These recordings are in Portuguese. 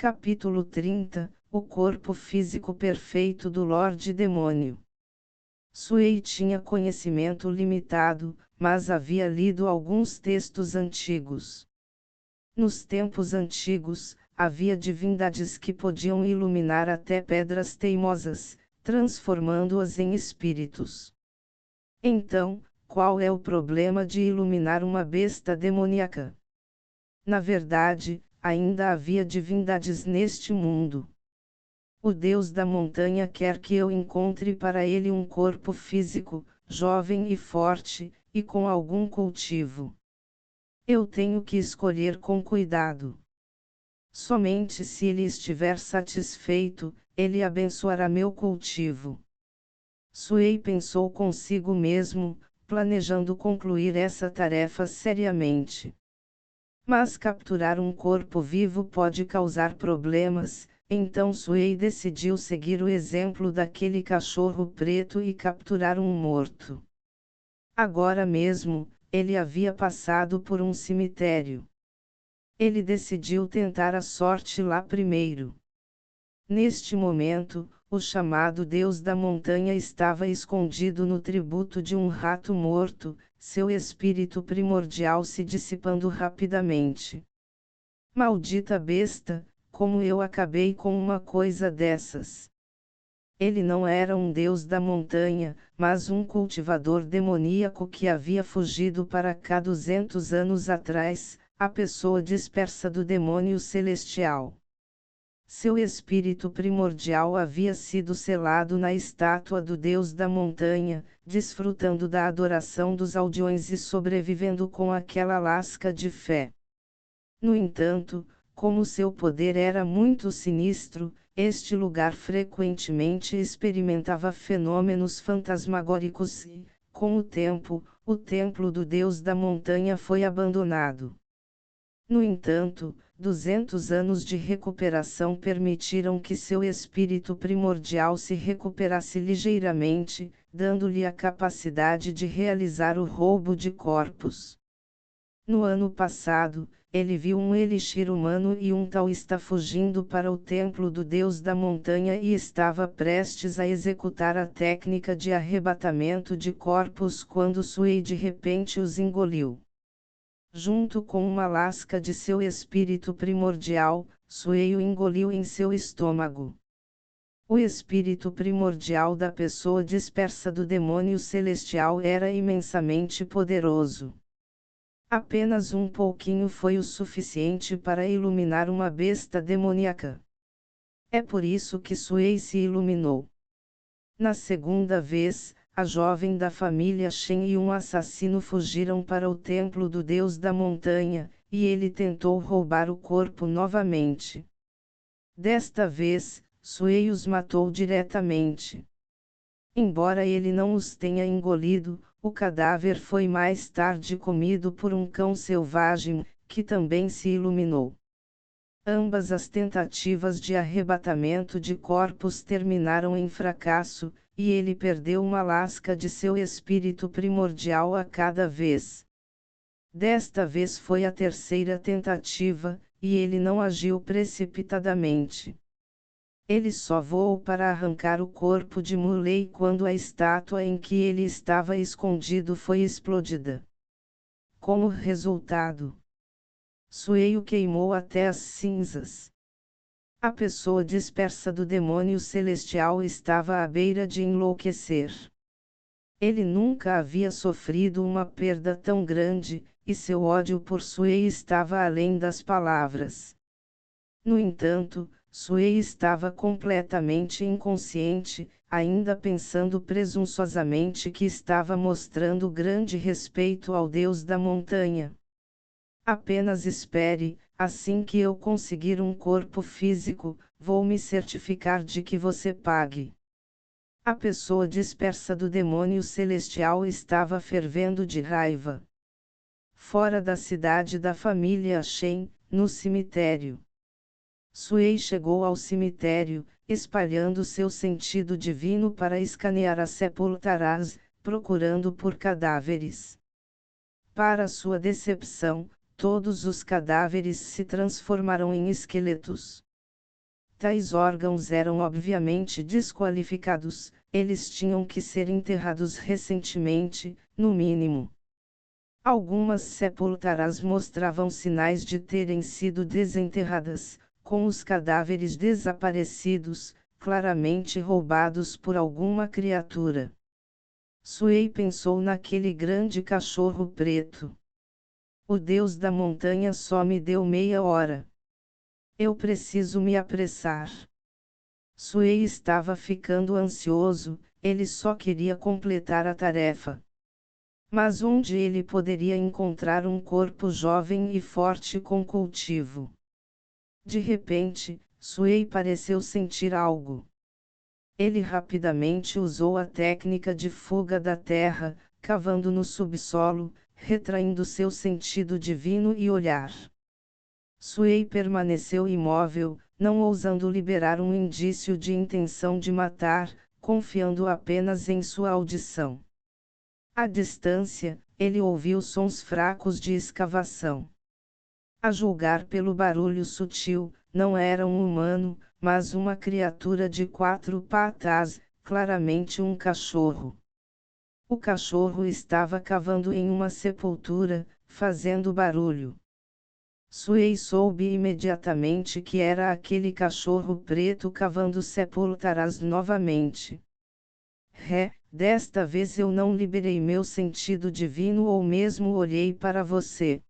Capítulo 30 O corpo físico perfeito do Lorde Demônio. Suei tinha conhecimento limitado, mas havia lido alguns textos antigos. Nos tempos antigos, havia divindades que podiam iluminar até pedras teimosas, transformando-as em espíritos. Então, qual é o problema de iluminar uma besta demoníaca? Na verdade, ainda havia divindades neste mundo. O Deus da montanha quer que eu encontre para ele um corpo físico, jovem e forte, e com algum cultivo. Eu tenho que escolher com cuidado. Somente se ele estiver satisfeito, ele abençoará meu cultivo. Suei pensou consigo mesmo, planejando concluir essa tarefa seriamente. Mas capturar um corpo vivo pode causar problemas, então Suei decidiu seguir o exemplo daquele cachorro preto e capturar um morto. Agora mesmo, ele havia passado por um cemitério. Ele decidiu tentar a sorte lá primeiro. Neste momento, o chamado Deus da Montanha estava escondido no tributo de um rato morto, seu espírito primordial se dissipando rapidamente. Maldita besta, como eu acabei com uma coisa dessas. Ele não era um Deus da montanha, mas um cultivador demoníaco que havia fugido para cá 200 anos atrás, a pessoa dispersa do demônio celestial. Seu espírito primordial havia sido selado na estátua do Deus da montanha, desfrutando da adoração dos aldeões e sobrevivendo com aquela lasca de fé. No entanto, como seu poder era muito sinistro, este lugar frequentemente experimentava fenômenos fantasmagóricos e, com o tempo, o templo do Deus da montanha foi abandonado. No entanto, 200 anos de recuperação permitiram que seu espírito primordial se recuperasse ligeiramente, dando-lhe a capacidade de realizar o roubo de corpos. No ano passado, ele viu um elixir humano e um taoísta fugindo para o templo do Deus da montanha e estava prestes a executar a técnica de arrebatamento de corpos quando Suei de repente os engoliu. Junto com uma lasca de seu espírito primordial, Suei o engoliu em seu estômago. O espírito primordial da pessoa dispersa do demônio celestial era imensamente poderoso. Apenas um pouquinho foi o suficiente para iluminar uma besta demoníaca. É por isso que Suei se iluminou. Na segunda vez, a jovem da família Shen e um assassino fugiram para o templo do Deus da montanha, e ele tentou roubar o corpo novamente. Desta vez, Suei os matou diretamente. Embora ele não os tenha engolido, o cadáver foi mais tarde comido por um cão selvagem, que também se iluminou. Ambas as tentativas de arrebatamento de corpos terminaram em fracasso, e ele perdeu uma lasca de seu espírito primordial a cada vez. Desta vez foi a terceira tentativa, e ele não agiu precipitadamente. Ele só voou para arrancar o corpo de Mulei quando a estátua em que ele estava escondido foi explodida. Como resultado, Suei o queimou até as cinzas. A pessoa dispersa do demônio celestial estava à beira de enlouquecer. Ele nunca havia sofrido uma perda tão grande, e seu ódio por Suei estava além das palavras. No entanto, Suei estava completamente inconsciente, ainda pensando presunçosamente que estava mostrando grande respeito ao Deus da montanha. Apenas espere, assim que eu conseguir um corpo físico, vou me certificar de que você pague. A pessoa dispersa do demônio celestial estava fervendo de raiva. Fora da cidade da família Shen, no cemitério. Suei chegou ao cemitério, espalhando seu sentido divino para escanear as sepulturas, procurando por cadáveres. Para sua decepção, todos os cadáveres se transformaram em esqueletos. Tais órgãos eram obviamente desqualificados, eles tinham que ser enterrados recentemente, no mínimo. Algumas sepulturas mostravam sinais de terem sido desenterradas, com os cadáveres desaparecidos, claramente roubados por alguma criatura. Suei pensou naquele grande cachorro preto. O Deus da montanha só me deu meia hora. Eu preciso me apressar. Suei estava ficando ansioso, ele só queria completar a tarefa. Mas onde ele poderia encontrar um corpo jovem e forte com cultivo? De repente, Suei pareceu sentir algo. Ele rapidamente usou a técnica de fuga da terra, cavando no subsolo, retraindo seu sentido divino e olhar. Suei permaneceu imóvel, não ousando liberar um indício de intenção de matar, confiando apenas em sua audição. À distância, ele ouviu sons fracos de escavação. A julgar pelo barulho sutil, não era um humano, mas uma criatura de 4 patas, claramente um cachorro. O cachorro estava cavando em uma sepultura, fazendo barulho. Suei soube imediatamente que era aquele cachorro preto cavando sepulturas novamente. Desta vez eu não liberei meu sentido divino ou mesmo olhei para você.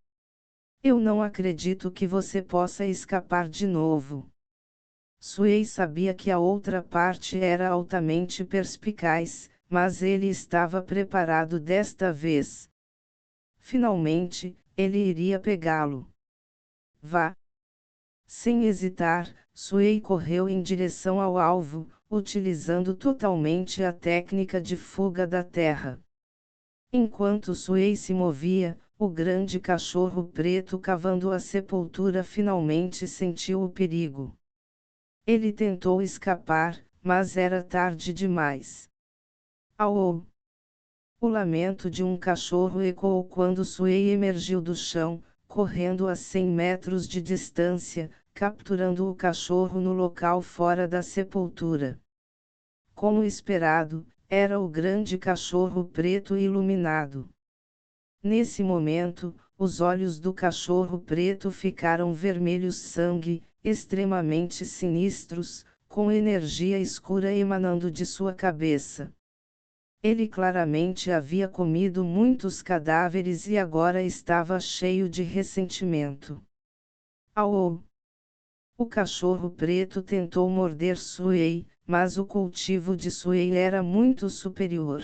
Eu não acredito que você possa escapar de novo. Suei sabia que a outra parte era altamente perspicaz, mas ele estava preparado desta vez. Finalmente, ele iria pegá-lo. Vá! Sem hesitar, Suei correu em direção ao alvo, utilizando totalmente a técnica de fuga da terra. Enquanto Suei se movia, o grande cachorro preto cavando a sepultura finalmente sentiu o perigo. Ele tentou escapar, mas era tarde demais. Au! O lamento de um cachorro ecoou quando Suei emergiu do chão, correndo a 100 metros de distância, capturando o cachorro no local fora da sepultura. Como esperado, era o grande cachorro preto iluminado. Nesse momento, os olhos do cachorro preto ficaram vermelhos sangue, extremamente sinistros, com energia escura emanando de sua cabeça. Ele claramente havia comido muitos cadáveres e agora estava cheio de ressentimento. Au! O cachorro preto tentou morder Suei, mas o cultivo de Suei era muito superior.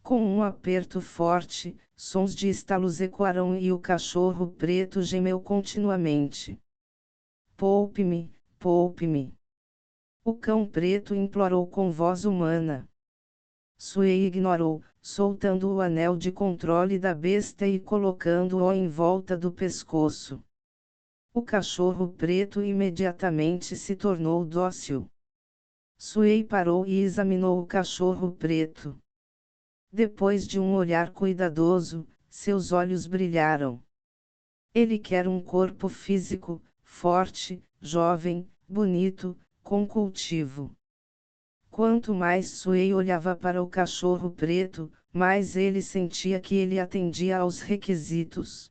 Com um aperto forte, sons de estalos ecoaram e o cachorro preto gemeu continuamente. Poupe-me, poupe-me! O cão preto implorou com voz humana. Suei ignorou, soltando o anel de controle da besta e colocando-o em volta do pescoço. O cachorro preto imediatamente se tornou dócil. Suei parou e examinou o cachorro preto. Depois de um olhar cuidadoso, seus olhos brilharam. Ele quer um corpo físico, forte, jovem, bonito, com cultivo. Quanto mais Suei olhava para o cachorro preto, mais ele sentia que ele atendia aos requisitos.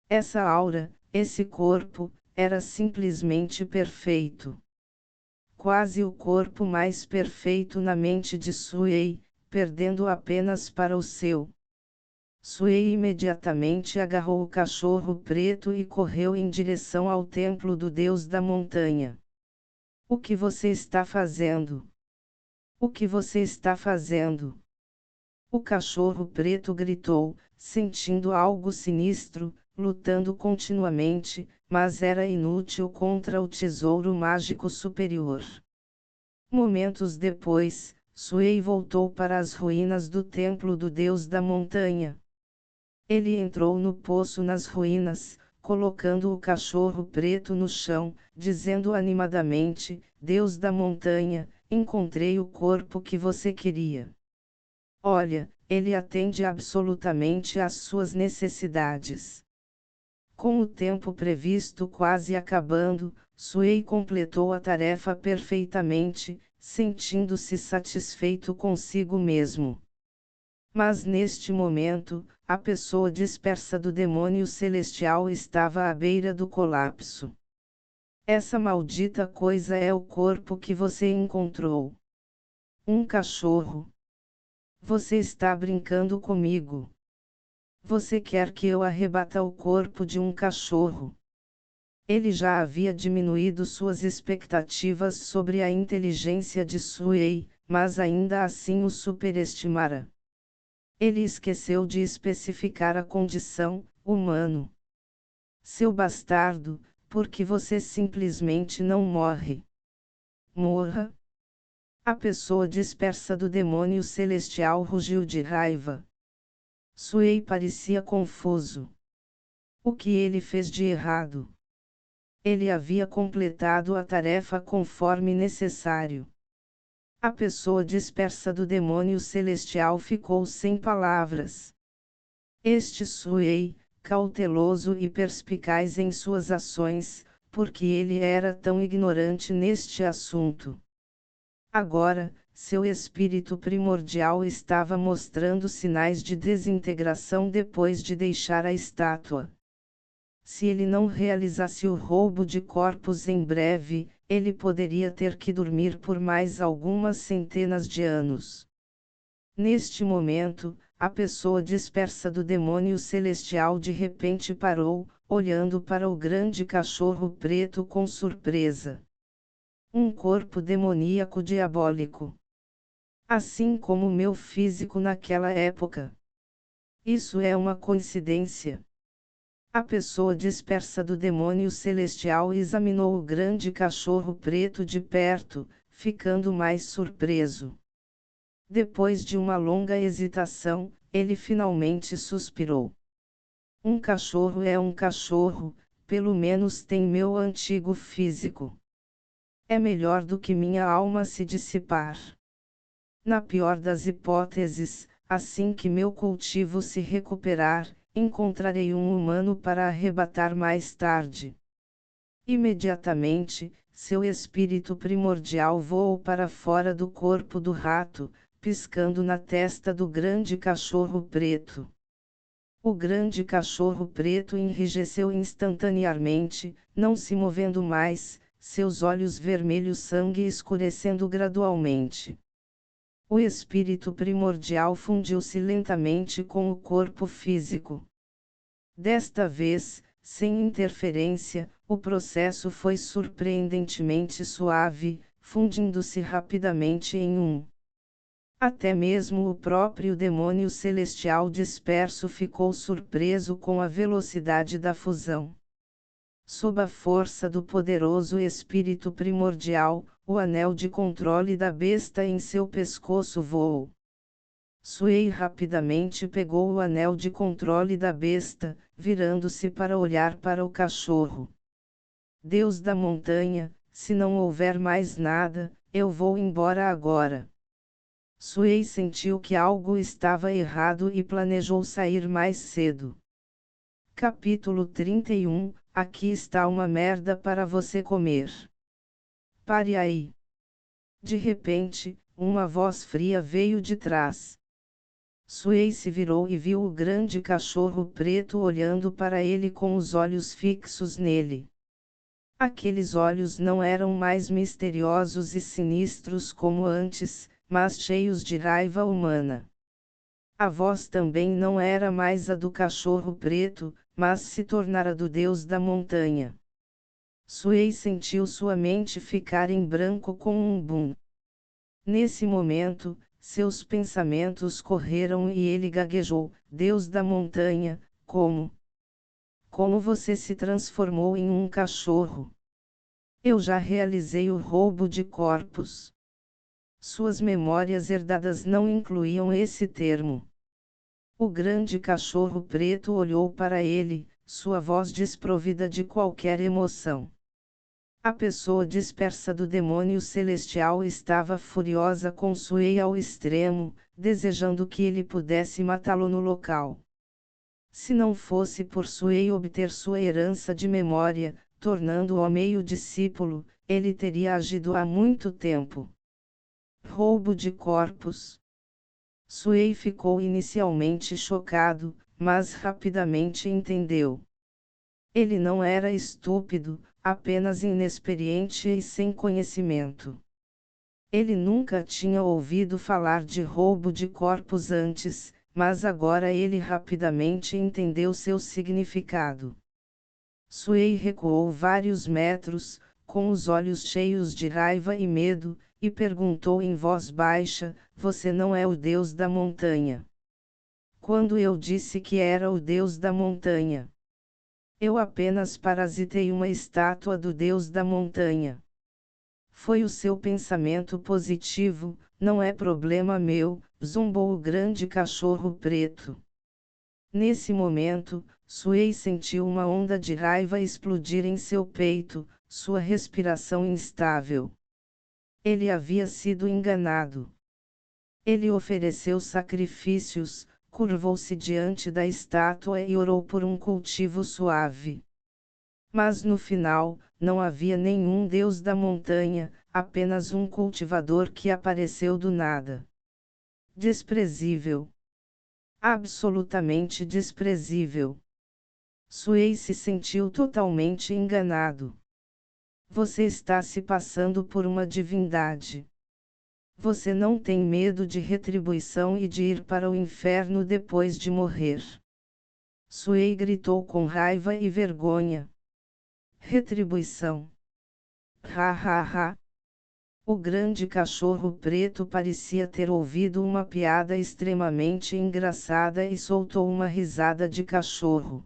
Essa aura, esse corpo, era simplesmente perfeito. Quase o corpo mais perfeito na mente de Suei, perdendo apenas para o seu. Suei imediatamente agarrou o cachorro preto e correu em direção ao templo do Deus da montanha. O que você está fazendo? O que você está fazendo? O cachorro preto gritou, sentindo algo sinistro, lutando continuamente, mas era inútil contra o tesouro mágico superior. Momentos depois, Suei voltou para as ruínas do templo do Deus da montanha. Ele entrou no poço nas ruínas, colocando o cachorro preto no chão, dizendo animadamente: Deus da montanha, encontrei o corpo que você queria. Olha, ele atende absolutamente às suas necessidades. Com o tempo previsto quase acabando, Suei completou a tarefa perfeitamente, sentindo-se satisfeito consigo mesmo. Mas neste momento, a pessoa dispersa do demônio celestial estava à beira do colapso. Essa maldita coisa é o corpo que você encontrou. Um cachorro. Você está brincando comigo. Você quer que eu arrebata o corpo de um cachorro? Ele já havia diminuído suas expectativas sobre a inteligência de Suei, mas ainda assim o superestimara. Ele esqueceu de especificar a condição, humano. Seu bastardo, por que você simplesmente não morre? Morra! A pessoa dispersa do demônio celestial rugiu de raiva. Suei parecia confuso. O que ele fez de errado? Ele havia completado a tarefa conforme necessário. A pessoa dispersa do demônio celestial ficou sem palavras. Este Suei, cauteloso e perspicaz em suas ações, porque ele era tão ignorante neste assunto. Agora, seu espírito primordial estava mostrando sinais de desintegração depois de deixar a estátua. Se ele não realizasse o roubo de corpos em breve, ele poderia ter que dormir por mais algumas centenas de anos. Neste momento, a pessoa dispersa do demônio celestial de repente parou, olhando para o grande cachorro preto com surpresa. Um corpo demoníaco diabólico. Assim como o meu físico naquela época. Isso é uma coincidência. A pessoa dispersa do demônio celestial examinou o grande cachorro preto de perto, ficando mais surpreso. Depois de uma longa hesitação, ele finalmente suspirou. Um cachorro é um cachorro, pelo menos tem meu antigo físico. É melhor do que minha alma se dissipar. Na pior das hipóteses, assim que meu cultivo se recuperar, encontrarei um humano para arrebatar mais tarde. Imediatamente, seu espírito primordial voou para fora do corpo do rato, piscando na testa do grande cachorro preto. O grande cachorro preto enrijeceu instantaneamente, não se movendo mais, seus olhos vermelhos sangue escurecendo gradualmente. O espírito primordial fundiu-se lentamente com o corpo físico. Desta vez, sem interferência, o processo foi surpreendentemente suave, fundindo-se rapidamente em um. Até mesmo o próprio demônio celestial disperso ficou surpreso com a velocidade da fusão. Sob a força do poderoso espírito primordial, o anel de controle da besta em seu pescoço voou. Suei rapidamente pegou o anel de controle da besta, virando-se para olhar para o cachorro. Deus da montanha, se não houver mais nada, eu vou embora agora. Suei sentiu que algo estava errado e planejou sair mais cedo. Capítulo 31 Aqui está uma merda para você comer. Pare aí. De repente, uma voz fria veio de trás. Suei se virou e viu o grande cachorro preto olhando para ele com os olhos fixos nele. Aqueles olhos não eram mais misteriosos e sinistros como antes, mas cheios de raiva humana. A voz também não era mais a do cachorro preto, mas se tornara do Deus da montanha. Suei sentiu sua mente ficar em branco com um boom. Nesse momento, seus pensamentos correram e ele gaguejou: Deus da montanha, como? Como você se transformou em um cachorro? Eu já realizei o roubo de corpos. Suas memórias herdadas não incluíam esse termo. O grande cachorro preto olhou para ele, sua voz desprovida de qualquer emoção. A pessoa dispersa do demônio celestial estava furiosa com Suei ao extremo, desejando que ele pudesse matá-lo no local. Se não fosse por Suei obter sua herança de memória, tornando-o meio discípulo, ele teria agido há muito tempo. Roubo de corpos. Suei ficou inicialmente chocado, mas rapidamente entendeu. Ele não era estúpido, apenas inexperiente e sem conhecimento. Ele nunca tinha ouvido falar de roubo de corpos antes, mas agora ele rapidamente entendeu seu significado. Suei recuou vários metros, com os olhos cheios de raiva e medo, e perguntou em voz baixa: "Você não é o Deus da montanha?" Quando eu disse que era o Deus da montanha? Eu apenas parasitei uma estátua do Deus da montanha. Foi o seu pensamento positivo, não é problema meu, zombou o grande cachorro preto. Nesse momento, Suei sentiu uma onda de raiva explodir em seu peito, sua respiração instável. Ele havia sido enganado. Ele ofereceu sacrifícios, curvou-se diante da estátua e orou por um cultivo suave. Mas no final, não havia nenhum deus da montanha, apenas um cultivador que apareceu do nada. Desprezível. Absolutamente desprezível. Suei se sentiu totalmente enganado. Você está se passando por uma divindade. Você não tem medo de retribuição e de ir para o inferno depois de morrer. Suei gritou com raiva e vergonha. Retribuição. Ha ha ha. O grande cachorro preto parecia ter ouvido uma piada extremamente engraçada e soltou uma risada de cachorro.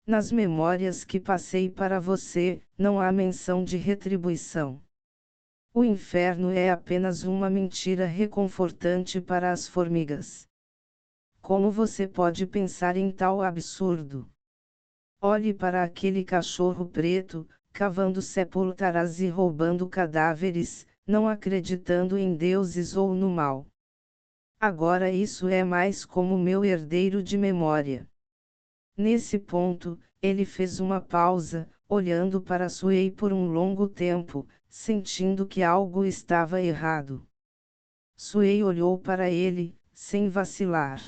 Nas memórias que passei para você, não há menção de retribuição. O inferno é apenas uma mentira reconfortante para as formigas. Como você pode pensar em tal absurdo? Olhe para aquele cachorro preto, cavando sepultaras e roubando cadáveres, não acreditando em deuses ou no mal. Agora isso é mais como meu herdeiro de memória. Nesse ponto, ele fez uma pausa, olhando para Suei por um longo tempo, sentindo que algo estava errado. Suei olhou para ele, sem vacilar.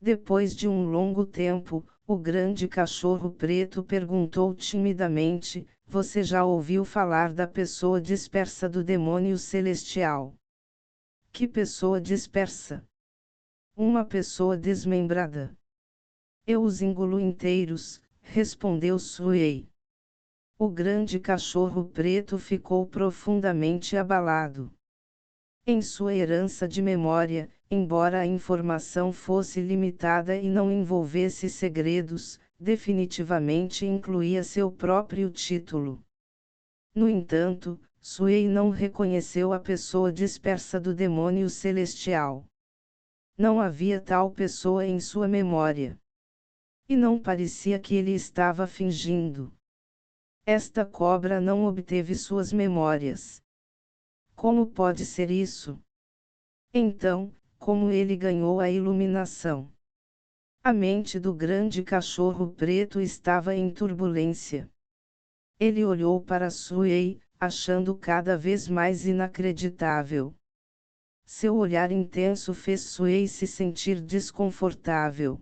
Depois de um longo tempo, o grande cachorro preto perguntou timidamente: "Você já ouviu falar da pessoa dispersa do demônio celestial?" Que pessoa dispersa? Uma pessoa desmembrada. Eu os engulo inteiros, respondeu Suei. O grande cachorro preto ficou profundamente abalado. Em sua herança de memória, embora a informação fosse limitada e não envolvesse segredos, definitivamente incluía seu próprio título. No entanto, Suei não reconheceu a pessoa dispersa do demônio celestial. Não havia tal pessoa em sua memória. E não parecia que ele estava fingindo. Esta cobra não obteve suas memórias. Como pode ser isso? Então, como ele ganhou a iluminação? A mente do grande cachorro preto estava em turbulência. Ele olhou para Suei, achando cada vez mais inacreditável. Seu olhar intenso fez Suei se sentir desconfortável.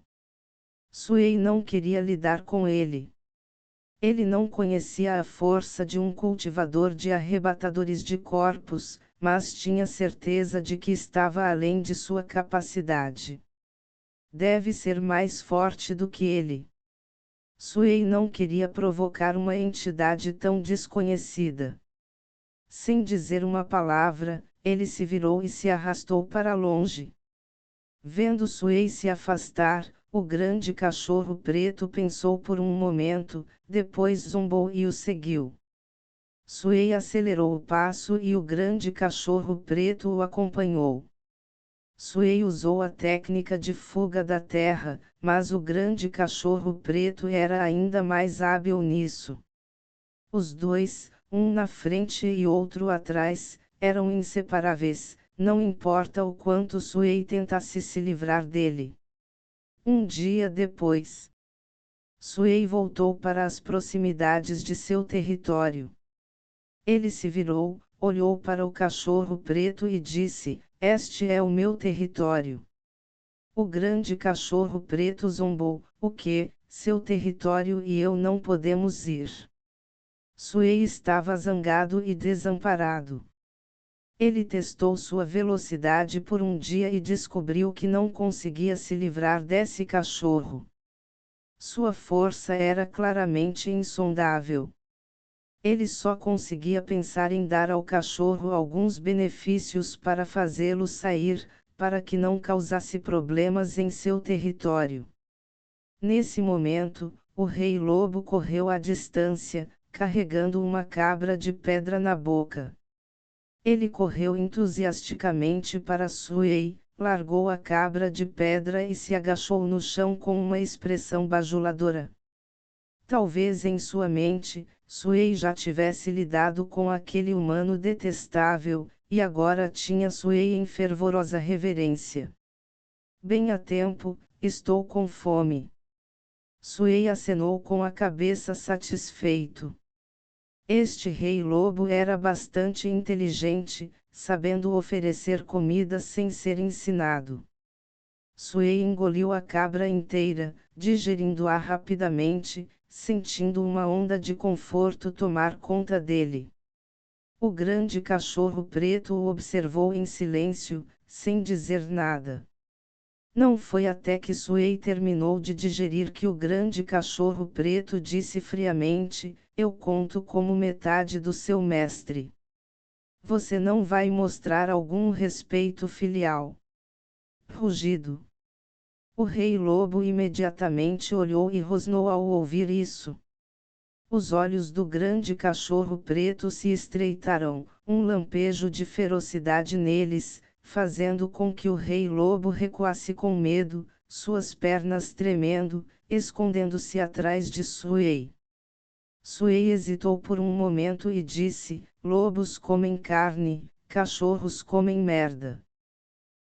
Suei não queria lidar com ele. Ele não conhecia a força de um cultivador de arrebatadores de corpos, mas tinha certeza de que estava além de sua capacidade. Deve ser mais forte do que ele. Suei não queria provocar uma entidade tão desconhecida. Sem dizer uma palavra, ele se virou e se arrastou para longe. Vendo Suei se afastar, o grande cachorro preto pensou por um momento, depois zombou e o seguiu. Suei acelerou o passo e o grande cachorro preto o acompanhou. Suei usou a técnica de fuga da terra, mas o grande cachorro preto era ainda mais hábil nisso. Os dois, um na frente e outro atrás, eram inseparáveis, não importa o quanto Suei tentasse se livrar dele. Um dia depois, Suei voltou para as proximidades de seu território. Ele se virou, olhou para o cachorro preto e disse: "Este é o meu território." O grande cachorro preto zombou: "O quê? Seu território e eu não podemos ir." Suei estava zangado e desamparado. Ele testou sua velocidade por um dia e descobriu que não conseguia se livrar desse cachorro. Sua força era claramente insondável. Ele só conseguia pensar em dar ao cachorro alguns benefícios para fazê-lo sair, para que não causasse problemas em seu território. Nesse momento, o rei lobo correu à distância, carregando uma cabra de pedra na boca. Ele correu entusiasticamente para Suei, largou a cabra de pedra e se agachou no chão com uma expressão bajuladora. Talvez em sua mente, Suei já tivesse lidado com aquele humano detestável, e agora tinha Suei em fervorosa reverência. "Bem a tempo, estou com fome." Suei acenou com a cabeça satisfeito. Este rei lobo era bastante inteligente, sabendo oferecer comida sem ser ensinado. Suei engoliu a cabra inteira, digerindo-a rapidamente, sentindo uma onda de conforto tomar conta dele. O grande cachorro preto o observou em silêncio, sem dizer nada. Não foi até que Suei terminou de digerir que o grande cachorro preto disse friamente: "Eu conto como metade do seu mestre. Você não vai mostrar algum respeito filial." Rugido. O rei lobo imediatamente olhou e rosnou ao ouvir isso. Os olhos do grande cachorro preto se estreitaram, um lampejo de ferocidade neles, fazendo com que o rei lobo recuasse com medo, suas pernas tremendo, escondendo-se atrás de Suei. Suei hesitou por um momento e disse: "Lobos comem carne, cachorros comem merda.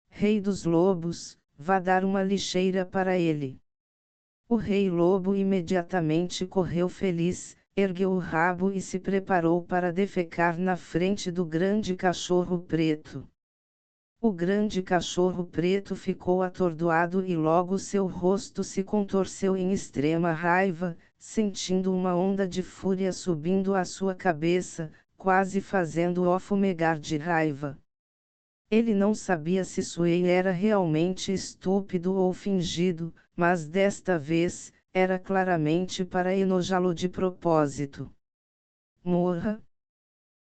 Rei dos lobos, vá dar uma lixeira para ele." O rei lobo imediatamente correu feliz, ergueu o rabo e se preparou para defecar na frente do grande cachorro preto. O grande cachorro preto ficou atordoado e logo seu rosto se contorceu em extrema raiva, sentindo uma onda de fúria subindo à sua cabeça, quase fazendo-o fumegar de raiva. Ele não sabia se Suei era realmente estúpido ou fingido, mas desta vez, era claramente para enojá-lo de propósito. "Morra!"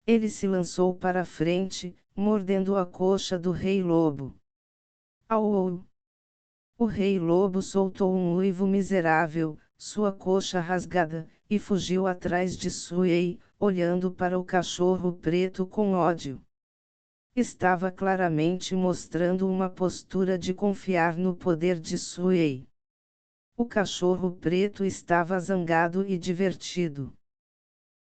Ele se lançou para a frente, mordendo a coxa do rei lobo. "Au!" O rei lobo soltou um uivo miserável, sua coxa rasgada, e fugiu atrás de Suei, olhando para o cachorro preto com ódio. Estava claramente mostrando uma postura de confiar no poder de Suei. O cachorro preto estava zangado e divertido.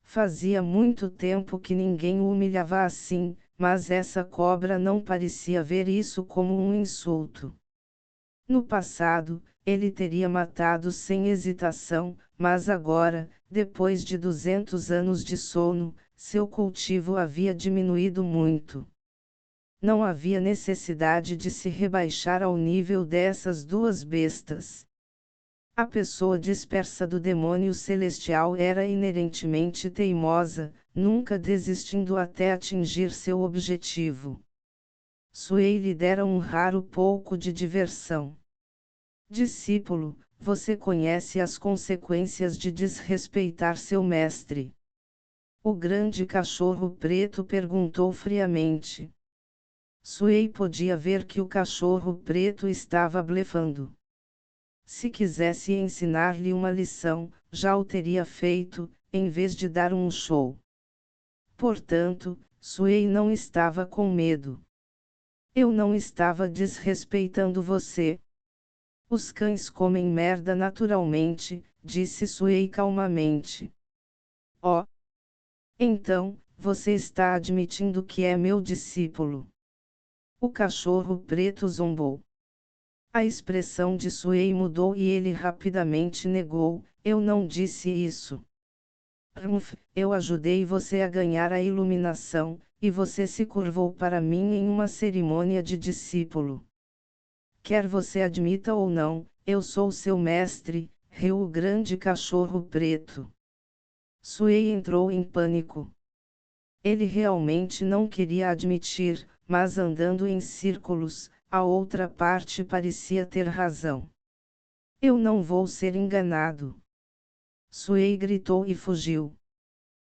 Fazia muito tempo que ninguém o humilhava assim, mas essa cobra não parecia ver isso como um insulto. No passado, ele teria matado sem hesitação, mas agora, depois de 200 anos de sono, seu cultivo havia diminuído muito. Não havia necessidade de se rebaixar ao nível dessas duas bestas. A pessoa dispersa do demônio celestial era inerentemente teimosa, nunca desistindo até atingir seu objetivo. Suei lhe dera um raro pouco de diversão. "Discípulo, você conhece as consequências de desrespeitar seu mestre?" O grande cachorro preto perguntou friamente. Suei podia ver que o cachorro preto estava blefando. Se quisesse ensinar-lhe uma lição, já o teria feito, em vez de dar um show. Portanto, Suei não estava com medo. "Eu não estava desrespeitando você." "Os cães comem merda naturalmente", disse Suei calmamente. "Oh! Então, você está admitindo que é meu discípulo." O cachorro preto zombou. A expressão de Suei mudou e ele rapidamente negou: eu não disse isso. Eu ajudei você a ganhar a iluminação, e você se curvou para mim em uma cerimônia de discípulo. Quer você admita ou não, eu sou seu mestre, riu o grande cachorro preto. Suei entrou em pânico. Ele realmente não queria admitir, mas andando em círculos, a outra parte parecia ter razão. Eu não vou ser enganado. Suei gritou e fugiu.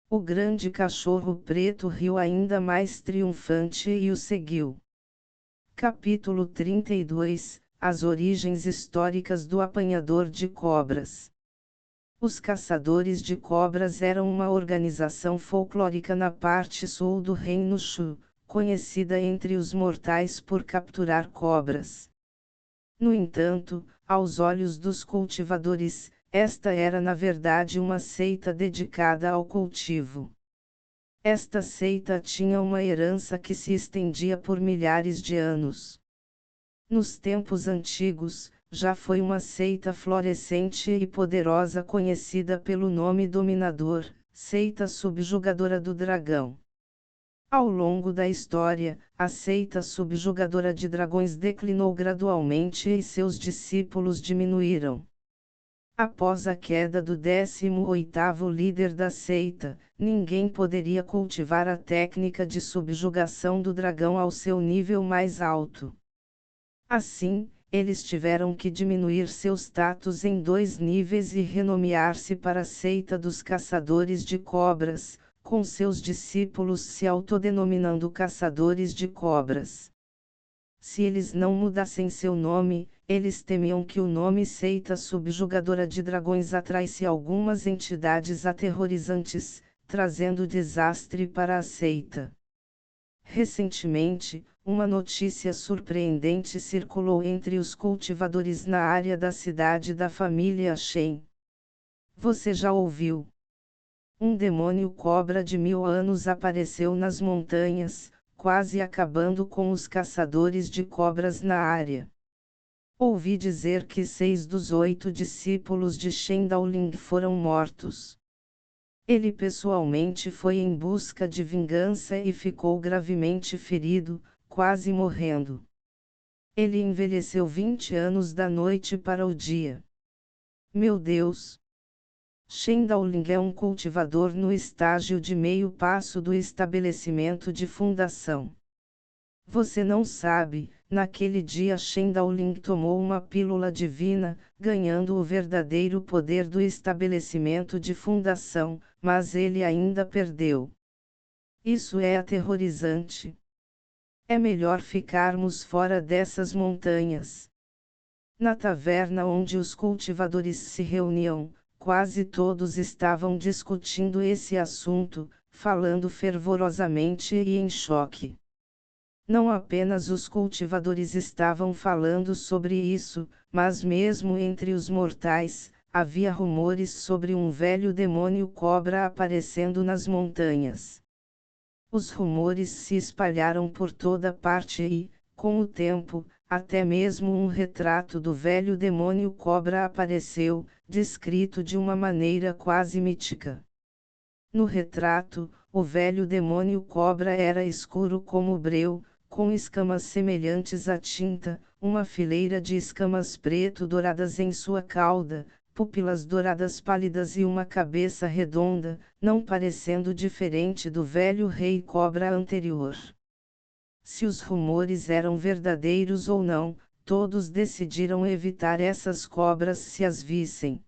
O grande cachorro preto riu ainda mais triunfante e o seguiu. Capítulo 32 – As origens históricas do apanhador de cobras. Os caçadores de cobras eram uma organização folclórica na parte sul do Reino Shu, conhecida entre os mortais por capturar cobras. No entanto, aos olhos dos cultivadores, esta era na verdade uma seita dedicada ao cultivo. Esta seita tinha uma herança que se estendia por milhares de anos. Nos tempos antigos, já foi uma seita florescente e poderosa conhecida pelo nome dominador, seita subjugadora do dragão. Ao longo da história, a seita subjugadora de dragões declinou gradualmente e seus discípulos diminuíram. Após a queda do 18º líder da seita, ninguém poderia cultivar a técnica de subjugação do dragão ao seu nível mais alto. Assim, eles tiveram que diminuir seu status em 2 níveis e renomear-se para a seita dos caçadores de cobras, com seus discípulos se autodenominando caçadores de cobras. Se eles não mudassem seu nome, eles temiam que o nome seita subjugadora de dragões atraísse algumas entidades aterrorizantes, trazendo desastre para a seita. Recentemente, uma notícia surpreendente circulou entre os cultivadores na área da cidade da família Shen. Você já ouviu? Um demônio cobra de 1000 anos apareceu nas montanhas, quase acabando com os caçadores de cobras na área. Ouvi dizer que 6 dos 8 discípulos de Shen Daoling foram mortos. Ele pessoalmente foi em busca de vingança e ficou gravemente ferido, quase morrendo. Ele envelheceu 20 anos da noite para o dia. Meu Deus! Shen Daoling é um cultivador no estágio de meio passo do estabelecimento de fundação. Você não sabe, naquele dia Shen Daoling tomou uma pílula divina, ganhando o verdadeiro poder do estabelecimento de fundação, mas ele ainda perdeu. Isso é aterrorizante. É melhor ficarmos fora dessas montanhas. Na taverna onde os cultivadores se reuniam, quase todos estavam discutindo esse assunto, falando fervorosamente e em choque. Não apenas os cultivadores estavam falando sobre isso, mas mesmo entre os mortais, havia rumores sobre um velho demônio cobra aparecendo nas montanhas. Os rumores se espalharam por toda parte e, com o tempo, até mesmo um retrato do velho demônio cobra apareceu, descrito de uma maneira quase mítica. No retrato, o velho demônio cobra era escuro como breu, com escamas semelhantes à tinta, uma fileira de escamas preto-douradas em sua cauda, pupilas douradas pálidas e uma cabeça redonda, não parecendo diferente do velho rei cobra anterior. Se os rumores eram verdadeiros ou não, todos decidiram evitar essas cobras se as vissem.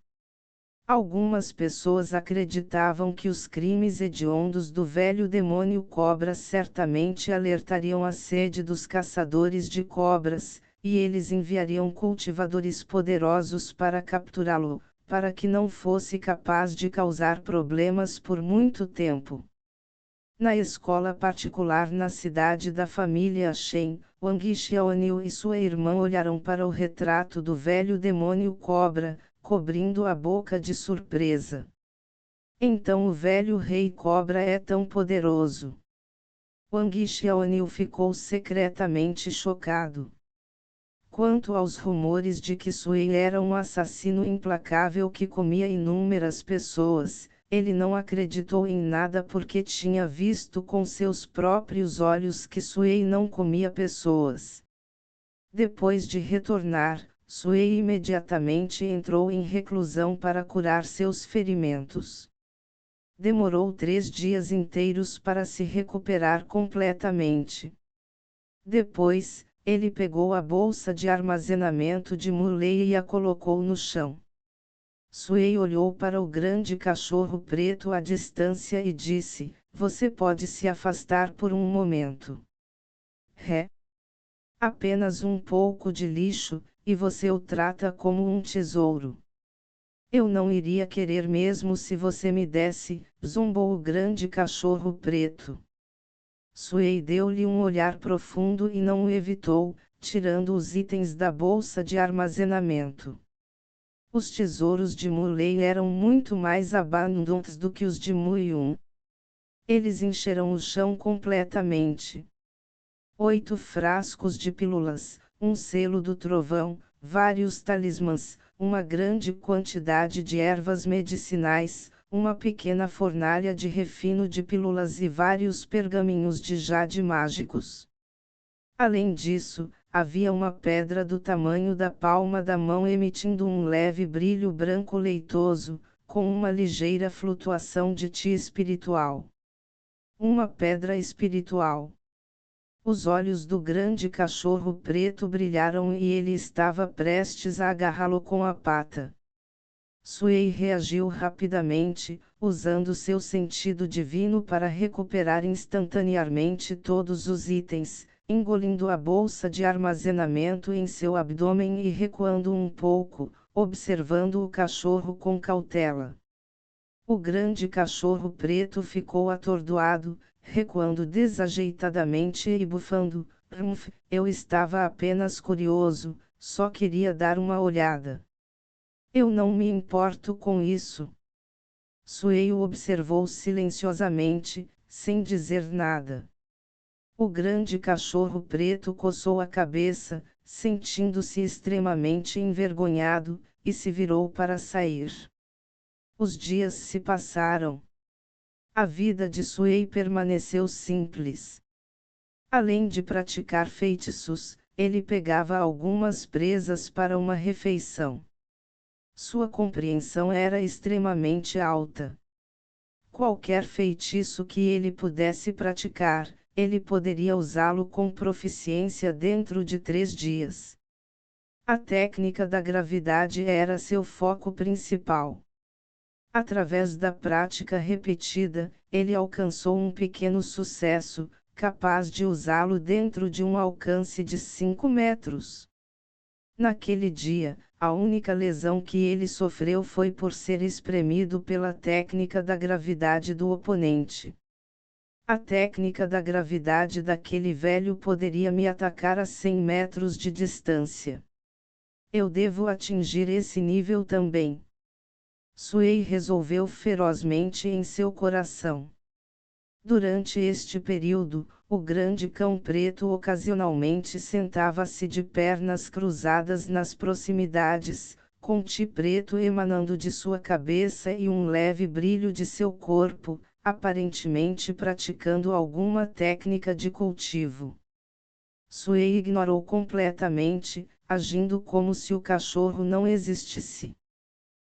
Algumas pessoas acreditavam que os crimes hediondos do velho demônio cobra certamente alertariam a sede dos caçadores de cobras, e eles enviariam cultivadores poderosos para capturá-lo, para que não fosse capaz de causar problemas por muito tempo. Na escola particular na cidade da família Shen, Wang Xiaoniu e sua irmã olharam para o retrato do velho demônio cobra, cobrindo a boca de surpresa. Então o velho rei cobra é tão poderoso. Wang Xiaoniu ficou secretamente chocado. Quanto aos rumores de que Suey era um assassino implacável que comia inúmeras pessoas, ele não acreditou em nada porque tinha visto com seus próprios olhos que Suey não comia pessoas. Depois de retornar, Suey imediatamente entrou em reclusão para curar seus ferimentos. Demorou 3 dias inteiros para se recuperar completamente. Depois, ele pegou a bolsa de armazenamento de Muley e a colocou no chão. Suey olhou para o grande cachorro preto à distância e disse: "Você pode se afastar por um momento. Apenas um pouco de lixo, e você o trata como um tesouro." "Eu não iria querer mesmo se você me desse", zombou o grande cachorro preto. Suey deu-lhe um olhar profundo e não o evitou, tirando os itens da bolsa de armazenamento. Os tesouros de Muley eram muito mais abundantes do que os de Muyun. Eles encheram o chão completamente. 8 frascos de pílulas, um selo do trovão, vários talismãs, uma grande quantidade de ervas medicinais, uma pequena fornalha de refino de pílulas e vários pergaminhos de jade mágicos. Além disso, havia uma pedra do tamanho da palma da mão emitindo um leve brilho branco leitoso, com uma ligeira flutuação de ti espiritual. Uma pedra espiritual. Os olhos do grande cachorro preto brilharam e ele estava prestes a agarrá-lo com a pata. Suey reagiu rapidamente, usando seu sentido divino para recuperar instantaneamente todos os itens, engolindo a bolsa de armazenamento em seu abdômen e recuando um pouco, observando o cachorro com cautela. O grande cachorro preto ficou atordoado, recuando desajeitadamente e bufando: Eu estava apenas curioso, só queria dar uma olhada. Eu não me importo com isso." Suey o observou silenciosamente, sem dizer nada. O grande cachorro preto coçou a cabeça, sentindo-se extremamente envergonhado, e se virou para sair. Os dias se passaram. A vida de Suey permaneceu simples. Além de praticar feitiços, ele pegava algumas presas para uma refeição. Sua compreensão era extremamente alta. Qualquer feitiço que ele pudesse praticar, ele poderia usá-lo com proficiência dentro de 3 dias. A técnica da gravidade era seu foco principal. Através da prática repetida, ele alcançou um pequeno sucesso, capaz de usá-lo dentro de um alcance de 5 metros. Naquele dia, a única lesão que ele sofreu foi por ser espremido pela técnica da gravidade do oponente. A técnica da gravidade daquele velho poderia me atacar a 100 metros de distância. Eu devo atingir esse nível também. Suey resolveu ferozmente em seu coração. Durante este período, o grande cão preto ocasionalmente sentava-se de pernas cruzadas nas proximidades, com ti preto emanando de sua cabeça e um leve brilho de seu corpo, aparentemente praticando alguma técnica de cultivo. Suey ignorou completamente, agindo como se o cachorro não existisse.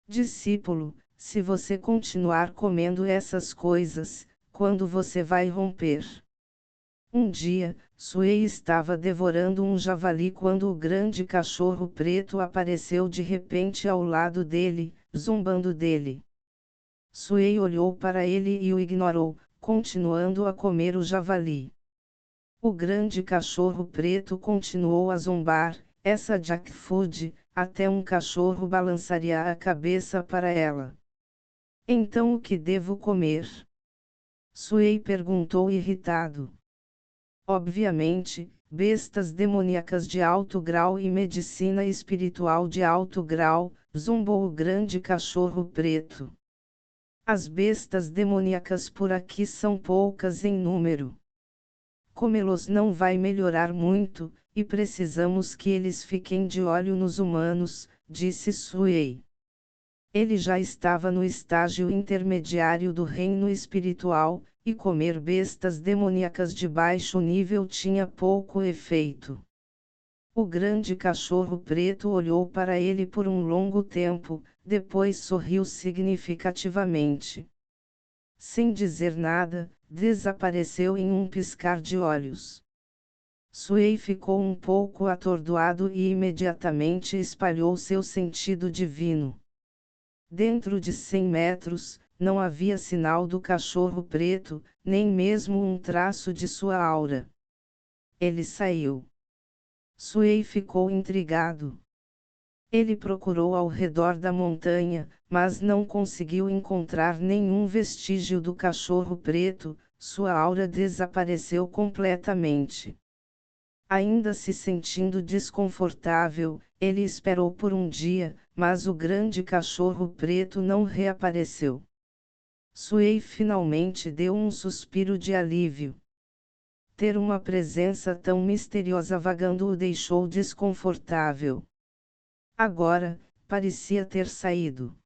"Discípulo, se você continuar comendo essas coisas, quando você vai romper?" Um dia, Suey estava devorando um javali quando o grande cachorro preto apareceu de repente ao lado dele, zombando dele. Suey olhou para ele e o ignorou, continuando a comer o javali. O grande cachorro preto continuou a zombar: "Essa junk food", até um cachorro balançaria a cabeça para ela. "Então o que devo comer?" Suey perguntou irritado. "Obviamente, bestas demoníacas de alto grau e medicina espiritual de alto grau", zombou o grande cachorro preto. "As bestas demoníacas por aqui são poucas em número. Comê-los não vai melhorar muito, e precisamos que eles fiquem de olho nos humanos, disse Suei. Ele já estava no estágio intermediário do reino espiritual, e comer bestas demoníacas de baixo nível tinha pouco efeito. O grande cachorro preto olhou para ele por um longo tempo, depois sorriu significativamente. Sem dizer nada, desapareceu em um piscar de olhos. Suei ficou um pouco atordoado e imediatamente espalhou seu sentido divino. Dentro de 100 metros, não havia sinal do cachorro preto, nem mesmo um traço de sua aura. Ele saiu. Suei ficou intrigado. Ele procurou ao redor da montanha, mas não conseguiu encontrar nenhum vestígio do cachorro preto, sua aura desapareceu completamente. Ainda se sentindo desconfortável, ele esperou por um dia, mas o grande cachorro preto não reapareceu. Suei finalmente deu um suspiro de alívio. Ter uma presença tão misteriosa vagando o deixou desconfortável. Agora, parecia ter saído.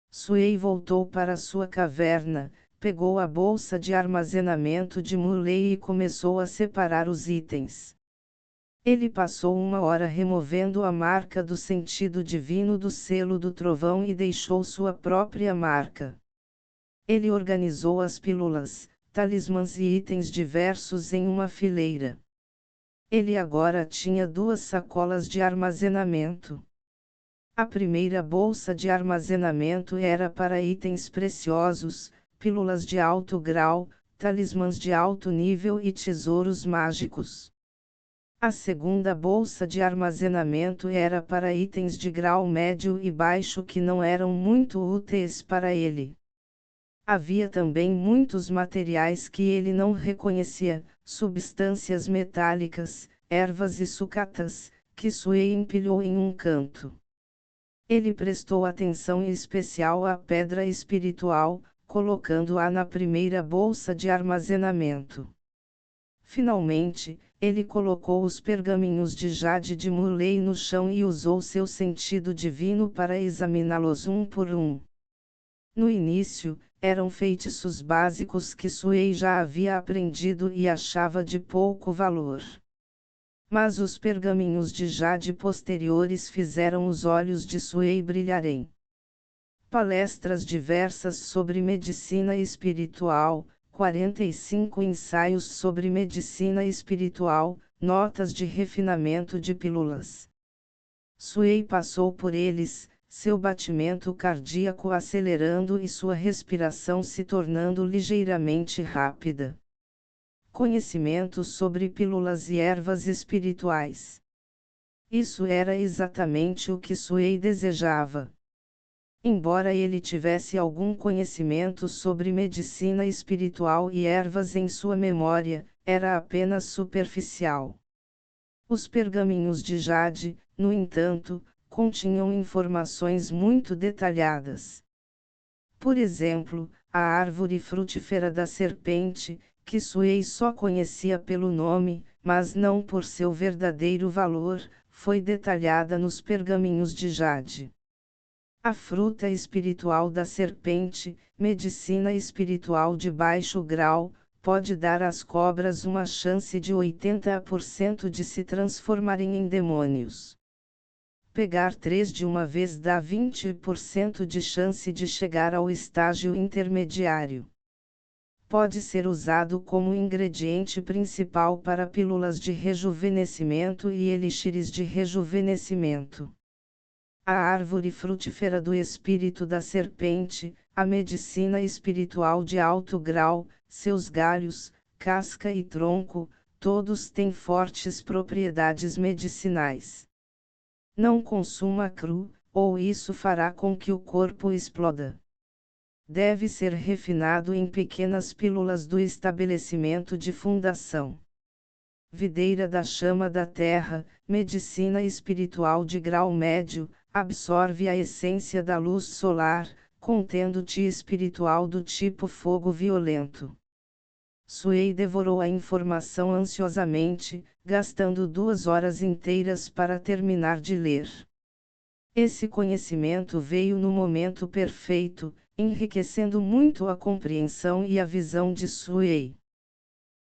Suei voltou para sua caverna, pegou a bolsa de armazenamento de Muley e começou a separar os itens. Ele passou 1 hora removendo a marca do sentido divino do selo do trovão e deixou sua própria marca. Ele organizou as pílulas, talismãs e itens diversos em uma fileira. Ele agora tinha 2 sacolas de armazenamento. A primeira bolsa de armazenamento era para itens preciosos, pílulas de alto grau, talismãs de alto nível e tesouros mágicos. A segunda bolsa de armazenamento era para itens de grau médio e baixo que não eram muito úteis para ele. Havia também muitos materiais que ele não reconhecia, substâncias metálicas, ervas e sucatas, que Suei empilhou em um canto. Ele prestou atenção especial à pedra espiritual, colocando-a na primeira bolsa de armazenamento. Finalmente, ele colocou os pergaminhos de jade de Muley no chão e usou seu sentido divino para examiná-los um por um. No início, eram feitiços básicos que Suei já havia aprendido e achava de pouco valor. Mas os pergaminhos de jade posteriores fizeram os olhos de Suei brilharem. Palestras diversas sobre medicina espiritual, 45 ensaios sobre medicina espiritual, notas de refinamento de pílulas. Suei passou por eles, seu batimento cardíaco acelerando e sua respiração se tornando ligeiramente rápida. Conhecimento sobre pílulas e ervas espirituais. Isso era exatamente o que Suei desejava. Embora ele tivesse algum conhecimento sobre medicina espiritual e ervas em sua memória, era apenas superficial. Os pergaminhos de jade, no entanto, continham informações muito detalhadas. Por exemplo, a árvore frutífera da serpente, que Suei só conhecia pelo nome, mas não por seu verdadeiro valor, foi detalhada nos pergaminhos de jade. A fruta espiritual da serpente, medicina espiritual de baixo grau, pode dar às cobras uma chance de 80% de se transformarem em demônios. Pegar 3 de uma vez dá 20% de chance de chegar ao estágio intermediário. Pode ser usado como ingrediente principal para pílulas de rejuvenescimento e elixires de rejuvenescimento. A árvore frutífera do espírito da serpente, a medicina espiritual de alto grau, seus galhos, casca e tronco, todos têm fortes propriedades medicinais. Não consuma cru, ou isso fará com que o corpo exploda. Deve ser refinado em pequenas pílulas do estabelecimento de fundação. Videira da chama da terra, medicina espiritual de grau médio, absorve a essência da luz solar, contendo ti espiritual do tipo fogo violento. Suei devorou a informação ansiosamente, gastando 2 horas inteiras para terminar de ler. Esse conhecimento veio no momento perfeito, enriquecendo muito a compreensão e a visão de Suei.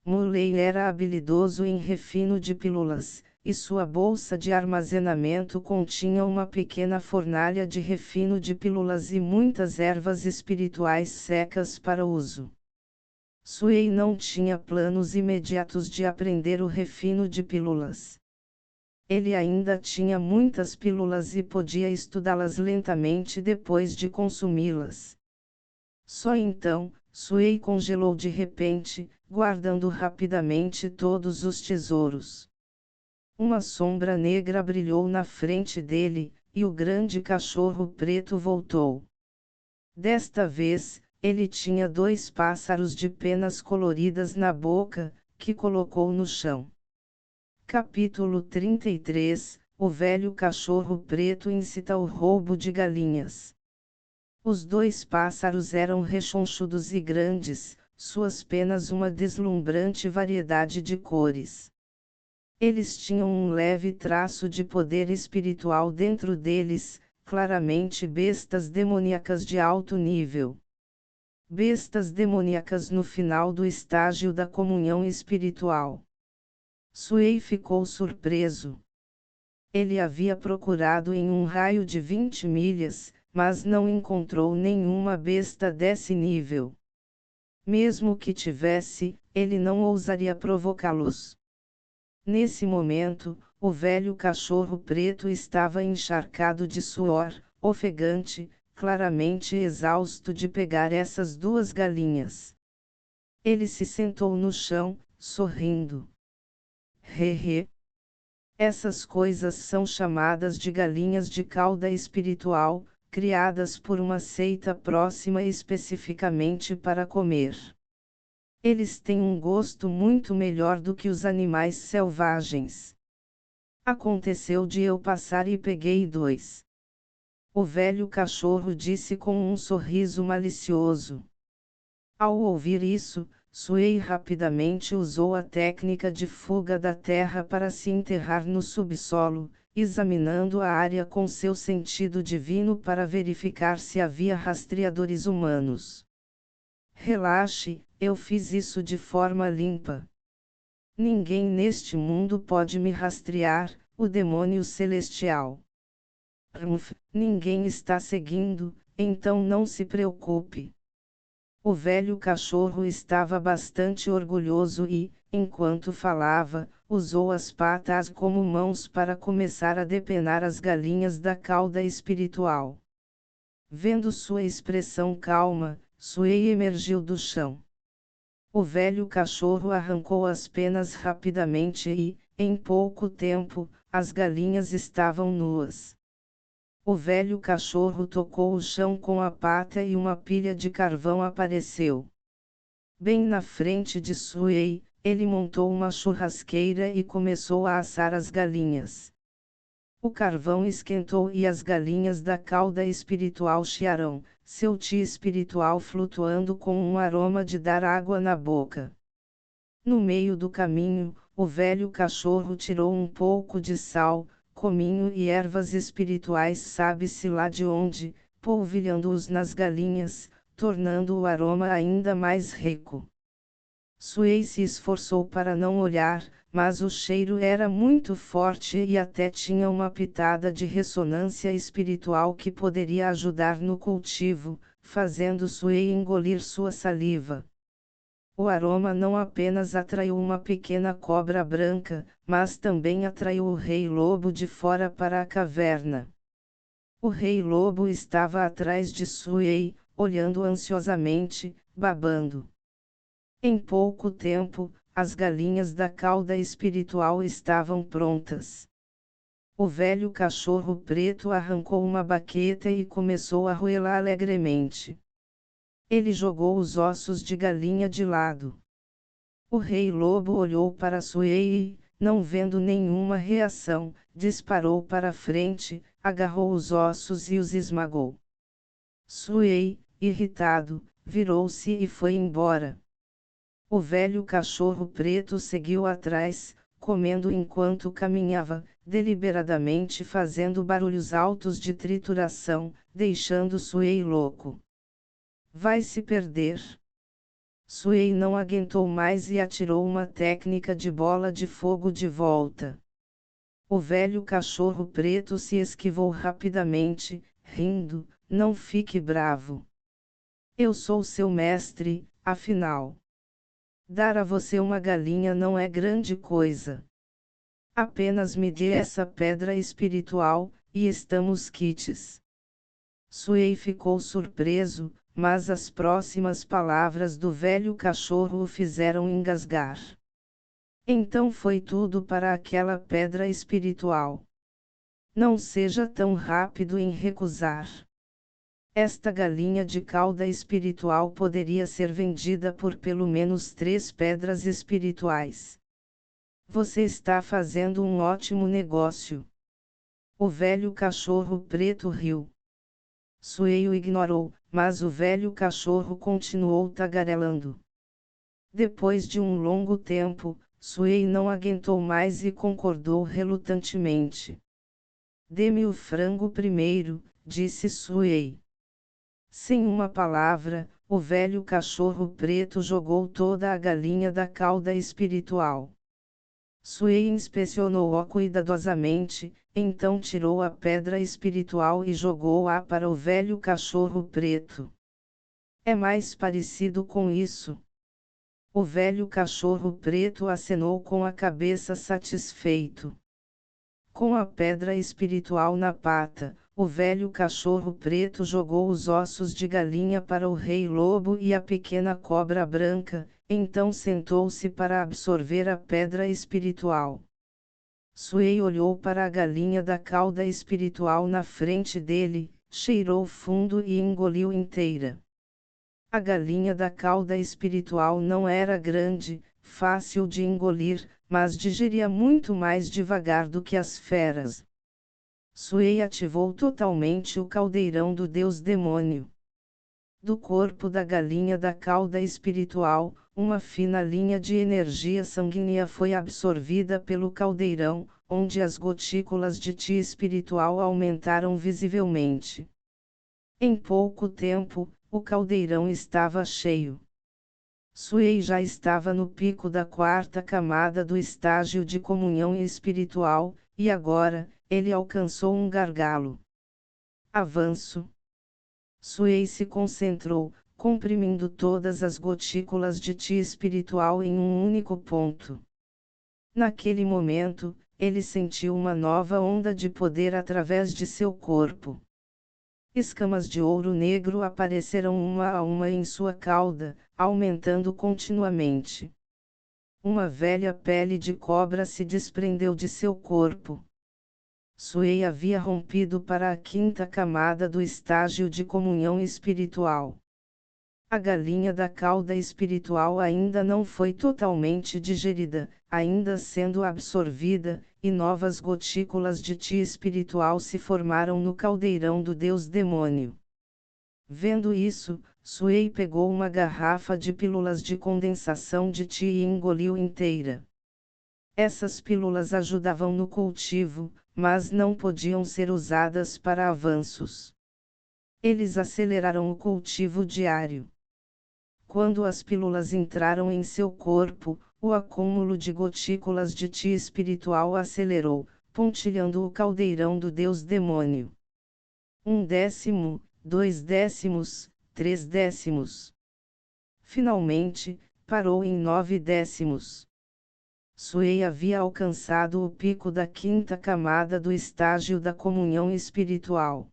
Muley era habilidoso em refino de pílulas, e sua bolsa de armazenamento continha uma pequena fornalha de refino de pílulas e muitas ervas espirituais secas para uso. Suei não tinha planos imediatos de aprender o refino de pílulas. Ele ainda tinha muitas pílulas e podia estudá-las lentamente depois de consumi-las. Só então, Suei congelou de repente, guardando rapidamente todos os tesouros. Uma sombra negra brilhou na frente dele, e o grande cachorro preto voltou. Desta vez, ele tinha 2 pássaros de penas coloridas na boca, que colocou no chão. Capítulo 33 – O velho cachorro preto incita o roubo de galinhas. Os 2 pássaros eram rechonchudos e grandes, suas penas uma deslumbrante variedade de cores. Eles tinham um leve traço de poder espiritual dentro deles, claramente bestas demoníacas de alto nível. Bestas demoníacas no final do estágio da comunhão espiritual. Suei ficou surpreso. Ele havia procurado em um raio de 20 milhas, mas não encontrou nenhuma besta desse nível. Mesmo que tivesse, ele não ousaria provocá-los. Nesse momento, o velho cachorro preto estava encharcado de suor, ofegante, claramente exausto de pegar essas 2 galinhas. Ele se sentou no chão, sorrindo. Hehe. Essas coisas são chamadas de galinhas de cauda espiritual, criadas por uma seita próxima especificamente para comer. Eles têm um gosto muito melhor do que os animais selvagens. Aconteceu de eu passar e peguei 2. O velho cachorro disse com um sorriso malicioso. Ao ouvir isso, Suei rapidamente usou a técnica de fuga da terra para se enterrar no subsolo, examinando a área com seu sentido divino para verificar se havia rastreadores humanos. Relaxe, eu fiz isso de forma limpa. Ninguém neste mundo pode me rastrear, o demônio celestial. Ninguém está seguindo, então não se preocupe. O velho cachorro estava bastante orgulhoso e, enquanto falava, usou as patas como mãos para começar a depenar as galinhas da cauda espiritual. Vendo sua expressão calma, Suei emergiu do chão. O velho cachorro arrancou as penas rapidamente e, em pouco tempo, as galinhas estavam nuas. O velho cachorro tocou o chão com a pata e uma pilha de carvão apareceu. Bem na frente de Suei, ele montou uma churrasqueira e começou a assar as galinhas. O carvão esquentou e as galinhas da cauda espiritual chiaram, seu ti espiritual flutuando com um aroma de dar água na boca. No meio do caminho, o velho cachorro tirou um pouco de sal, cominho e ervas espirituais sabe-se lá de onde, polvilhando-os nas galinhas, tornando o aroma ainda mais rico. Suei se esforçou para não olhar, mas o cheiro era muito forte e até tinha uma pitada de ressonância espiritual que poderia ajudar no cultivo, fazendo Suei engolir sua saliva. O aroma não apenas atraiu uma pequena cobra branca, mas também atraiu o rei lobo de fora para a caverna. O rei lobo estava atrás de Suei, olhando ansiosamente, babando. Em pouco tempo, as galinhas da cauda espiritual estavam prontas. O velho cachorro preto arrancou uma baqueta e começou a roê-la alegremente. Ele jogou os ossos de galinha de lado. O rei lobo olhou para Suei e, não vendo nenhuma reação, disparou para frente, agarrou os ossos e os esmagou. Suei, irritado, virou-se e foi embora. O velho cachorro preto seguiu atrás, comendo enquanto caminhava, deliberadamente fazendo barulhos altos de trituração, deixando Suey louco. Vai se perder. Suey não aguentou mais e atirou uma técnica de bola de fogo de volta. O velho cachorro preto se esquivou rapidamente, rindo, não fique bravo. Eu sou seu mestre, afinal. Dar a você uma galinha não é grande coisa. Apenas me dê essa pedra espiritual, e estamos quites. Suey ficou surpreso, mas as próximas palavras do velho cachorro o fizeram engasgar. Então foi tudo para aquela pedra espiritual. Não seja tão rápido em recusar. Esta galinha de cauda espiritual poderia ser vendida por pelo menos 3 pedras espirituais. Você está fazendo um ótimo negócio. O velho cachorro preto riu. Suey o ignorou, mas o velho cachorro continuou tagarelando. Depois de um longo tempo, Suey não aguentou mais e concordou relutantemente. Dê-me o frango primeiro, disse Suey. Sem uma palavra, o velho cachorro preto jogou toda a galinha da cauda espiritual. Suey inspecionou-a cuidadosamente, então tirou a pedra espiritual e jogou-a para o velho cachorro preto. É mais parecido com isso. O velho cachorro preto acenou com a cabeça satisfeito. Com a pedra espiritual na pata, o velho cachorro preto jogou os ossos de galinha para o rei lobo e a pequena cobra branca, então sentou-se para absorver a pedra espiritual. Suey olhou para a galinha da cauda espiritual na frente dele, cheirou fundo e engoliu inteira. A galinha da cauda espiritual não era grande, fácil de engolir, mas digeria muito mais devagar do que as feras. Suey ativou totalmente o caldeirão do deus demônio. Do corpo da galinha da cauda espiritual, uma fina linha de energia sanguínea foi absorvida pelo caldeirão, onde as gotículas de ti espiritual aumentaram visivelmente. Em pouco tempo, o caldeirão estava cheio. Suey já estava no pico da 4ª camada do estágio de comunhão espiritual, e agora, ele alcançou um gargalo. Avanço. Suey se concentrou, comprimindo todas as gotículas de ti espiritual em um único ponto. Naquele momento, ele sentiu uma nova onda de poder através de seu corpo. Escamas de ouro negro apareceram uma a uma em sua cauda, aumentando continuamente. Uma velha pele de cobra se desprendeu de seu corpo. Suey havia rompido para a 5ª camada do estágio de comunhão espiritual. A galinha da cauda espiritual ainda não foi totalmente digerida, ainda sendo absorvida, e novas gotículas de ti espiritual se formaram no caldeirão do deus demônio. Vendo isso, Suey pegou uma garrafa de pílulas de condensação de ti e engoliu inteira. Essas pílulas ajudavam no cultivo, mas não podiam ser usadas para avanços. Eles aceleraram o cultivo diário. Quando as pílulas entraram em seu corpo, o acúmulo de gotículas de ti espiritual acelerou, pontilhando o caldeirão do deus demônio. 1 décimo, 2 décimos, 3 décimos. Finalmente, parou em 9 décimos. Suey havia alcançado o pico da 5ª camada do estágio da comunhão espiritual.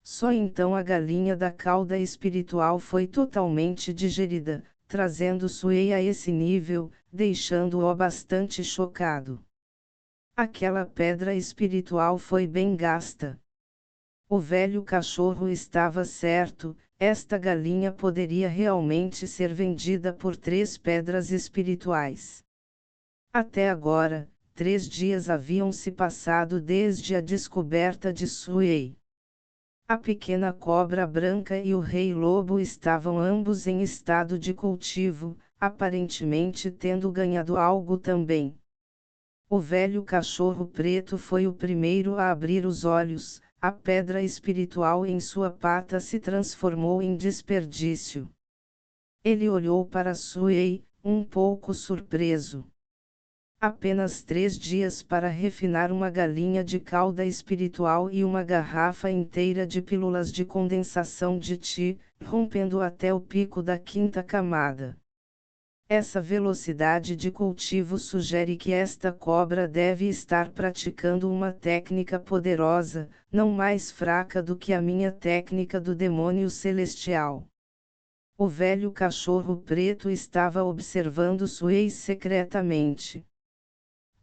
Só então a galinha da cauda espiritual foi totalmente digerida, trazendo Suey a esse nível, deixando-o bastante chocado. Aquela pedra espiritual foi bem gasta. O velho cachorro estava certo, esta galinha poderia realmente ser vendida por 3 pedras espirituais. Até agora, 3 dias haviam se passado desde a descoberta de Suey. A pequena cobra branca e o rei lobo estavam ambos em estado de cultivo, aparentemente tendo ganhado algo também. O velho cachorro preto foi o primeiro a abrir os olhos, a pedra espiritual em sua pata se transformou em desperdício. Ele olhou para Suey, um pouco surpreso. Apenas 3 dias para refinar uma galinha de cauda espiritual e uma garrafa inteira de pílulas de condensação de Ti, rompendo até o pico da 5ª camada. Essa velocidade de cultivo sugere que esta cobra deve estar praticando uma técnica poderosa, não mais fraca do que a minha técnica do demônio celestial. O velho cachorro preto estava observando Suey secretamente.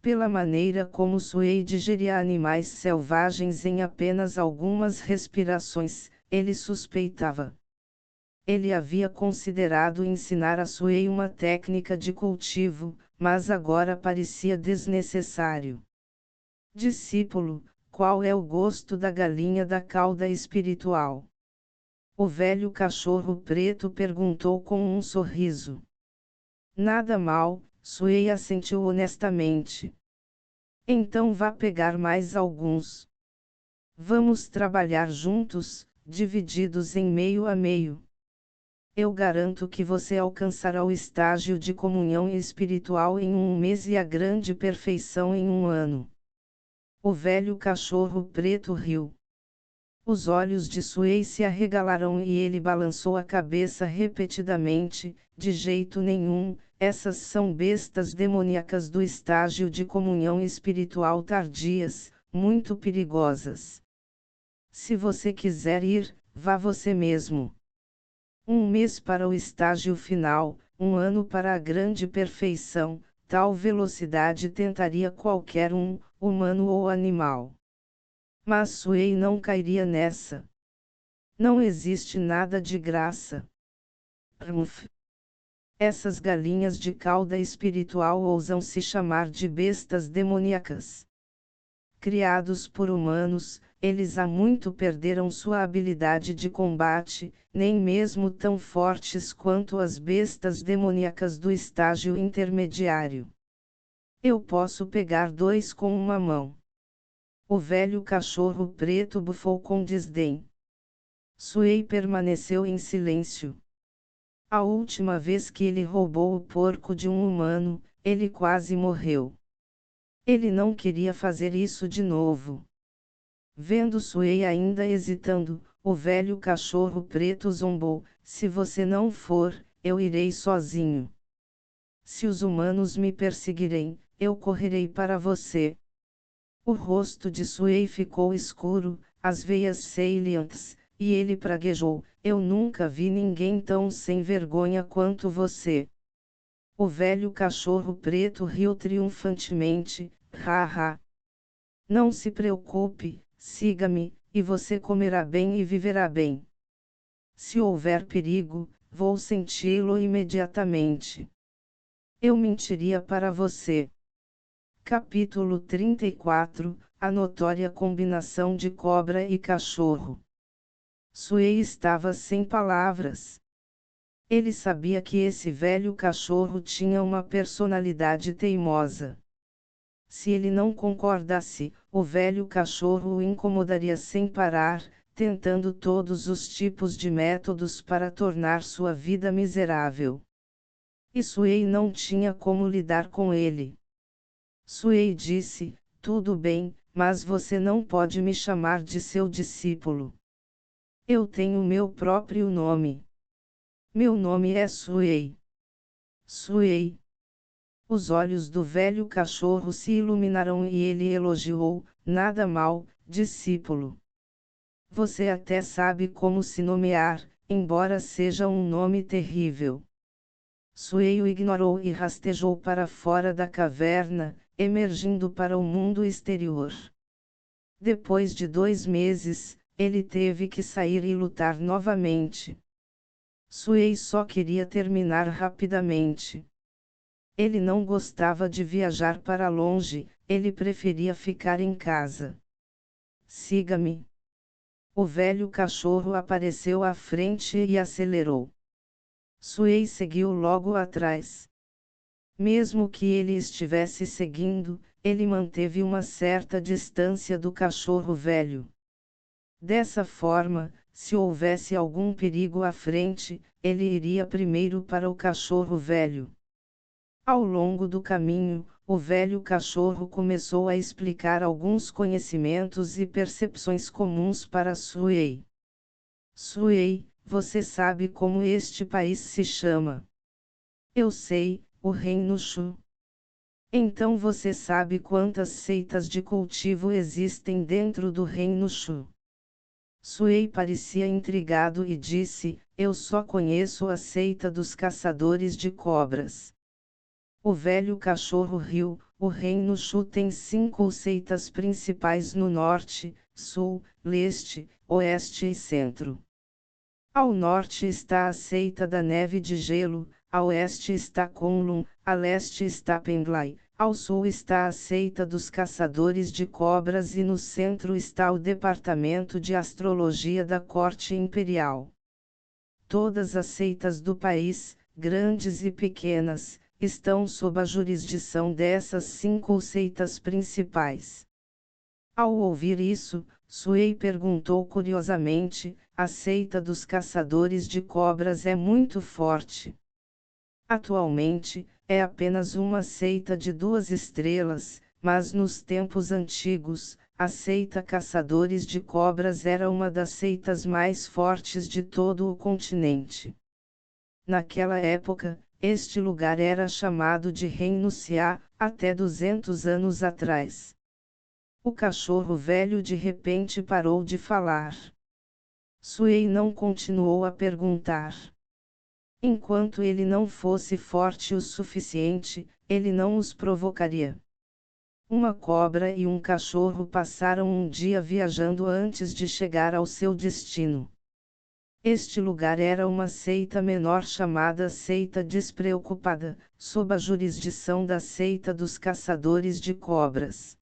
Pela maneira como Suey digeria animais selvagens em apenas algumas respirações, ele suspeitava. Ele havia considerado ensinar a Suey uma técnica de cultivo, mas agora parecia desnecessário. Discípulo, qual é o gosto da galinha da cauda espiritual? O velho cachorro preto perguntou com um sorriso. Nada mal, Suey assentiu honestamente. Então vá pegar mais alguns. Vamos trabalhar juntos, divididos em meio a meio. Eu garanto que você alcançará o estágio de comunhão espiritual em 1 mês e a grande perfeição em 1 ano. O velho cachorro preto riu. Os olhos de Suey se arregalaram e ele balançou a cabeça repetidamente. De jeito nenhum, essas são bestas demoníacas do estágio de comunhão espiritual tardias, muito perigosas. Se você quiser ir, vá você mesmo. 1 mês para o estágio final, 1 ano para a grande perfeição, tal velocidade tentaria qualquer um, humano ou animal. Mas Suey não cairia nessa. Não existe nada de graça. Essas galinhas de cauda espiritual ousam se chamar de bestas demoníacas. Criados por humanos, eles há muito perderam sua habilidade de combate, nem mesmo tão fortes quanto as bestas demoníacas do estágio intermediário. Eu posso pegar 2 com uma mão. O velho cachorro preto bufou com desdém. Suey permaneceu em silêncio. A última vez que ele roubou o porco de um humano, ele quase morreu. Ele não queria fazer isso de novo. Vendo Suey ainda hesitando, o velho cachorro preto zombou: se você não for, eu irei sozinho. Se os humanos me perseguirem, eu correrei para você. O rosto de Suey ficou escuro, as veias salientes, e ele praguejou: eu nunca vi ninguém tão sem vergonha quanto você. O velho cachorro preto riu triunfantemente: haha. Não se preocupe, siga-me, e você comerá bem e viverá bem. Se houver perigo, vou senti-lo imediatamente. Eu mentiria para você. Capítulo 34 – A notória combinação de cobra e cachorro. Suey estava sem palavras. Ele sabia que esse velho cachorro tinha uma personalidade teimosa. Se ele não concordasse, o velho cachorro o incomodaria sem parar, tentando todos os tipos de métodos para tornar sua vida miserável. E Suey não tinha como lidar com ele. Suey disse: tudo bem, mas você não pode me chamar de seu discípulo. Eu tenho meu próprio nome. Meu nome é Suey. Suey. Os olhos do velho cachorro se iluminaram e ele elogiou: nada mal, discípulo. Você até sabe como se nomear, embora seja um nome terrível. Suey o ignorou e rastejou para fora da caverna, emergindo para o mundo exterior. Depois de 2 meses, ele teve que sair e lutar novamente. Suey só queria terminar rapidamente. Ele não gostava de viajar para longe, ele preferia ficar em casa. Siga-me. O velho cachorro apareceu à frente e acelerou. Suei seguiu logo atrás. Mesmo que ele estivesse seguindo, ele manteve uma certa distância do cachorro velho. Dessa forma, se houvesse algum perigo à frente, ele iria primeiro para o cachorro velho. Ao longo do caminho, o velho cachorro começou a explicar alguns conhecimentos e percepções comuns para Suei. Suei, você sabe como este país se chama? Eu sei, o Reino Shu. Então você sabe quantas seitas de cultivo existem dentro do Reino Shu? Suei parecia intrigado e disse, eu só conheço a seita dos caçadores de cobras. O velho cachorro riu, o Reino Shu tem 5 seitas principais no norte, sul, leste, oeste e centro. Ao norte está a seita da neve de gelo, a oeste está Kunlun, a leste está Penglai, ao sul está a seita dos caçadores de cobras e no centro está o departamento de astrologia da corte imperial. Todas as seitas do país, grandes e pequenas, estão sob a jurisdição dessas 5 seitas principais. Ao ouvir isso, Suei perguntou curiosamente, a seita dos caçadores de cobras é muito forte. Atualmente, é apenas uma seita de 2 estrelas, mas nos tempos antigos, a seita Caçadores de Cobras era uma das seitas mais fortes de todo o continente. Naquela época, este lugar era chamado de Reino Xia, até 200 anos atrás. O cachorro velho de repente parou de falar. Suei não continuou a perguntar. Enquanto ele não fosse forte o suficiente, ele não os provocaria. Uma cobra e um cachorro passaram um dia viajando antes de chegar ao seu destino. Este lugar era uma seita menor chamada Seita Despreocupada, sob a jurisdição da seita dos caçadores de cobras.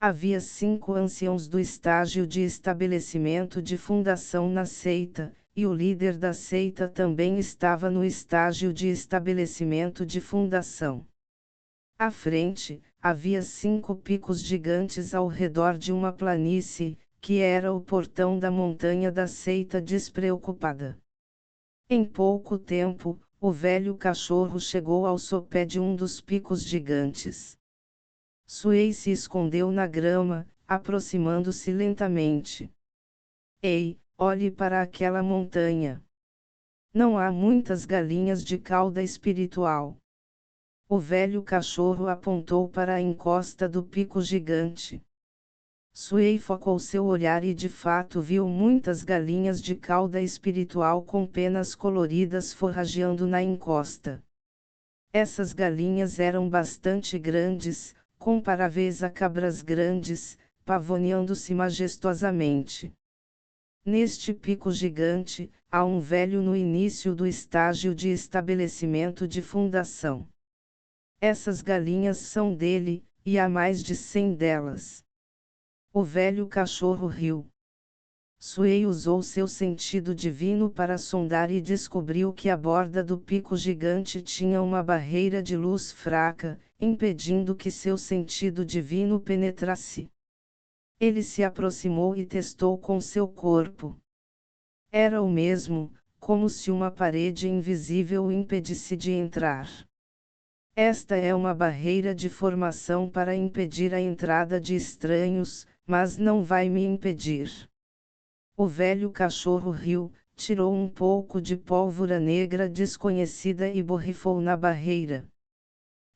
Havia 5 anciãos do estágio de estabelecimento de fundação na seita, e o líder da seita também estava no estágio de estabelecimento de fundação. À frente, havia 5 picos gigantes ao redor de uma planície, que era o portão da montanha da seita despreocupada. Em pouco tempo, o velho cachorro chegou ao sopé de um dos picos gigantes. Suei se escondeu na grama, aproximando-se lentamente. Ei, olhe para aquela montanha. Não há muitas galinhas de cauda espiritual. O velho cachorro apontou para a encosta do pico gigante. Suei focou seu olhar e de fato viu muitas galinhas de cauda espiritual com penas coloridas forrageando na encosta. Essas galinhas eram bastante grandes, comparáveis a cabras grandes, pavoneando-se majestosamente. Neste pico gigante, há um velho no início do estágio de estabelecimento de fundação. Essas galinhas são dele, e há mais de 100 delas. O velho cachorro riu. Suei usou seu sentido divino para sondar e descobriu que a borda do pico gigante tinha uma barreira de luz fraca, impedindo que seu sentido divino penetrasse. Ele se aproximou e testou com seu corpo. Era o mesmo, como se uma parede invisível o impedisse de entrar. Esta é uma barreira de formação para impedir a entrada de estranhos, mas não vai me impedir. O velho cachorro riu, tirou um pouco de pólvora negra desconhecida e borrifou na barreira.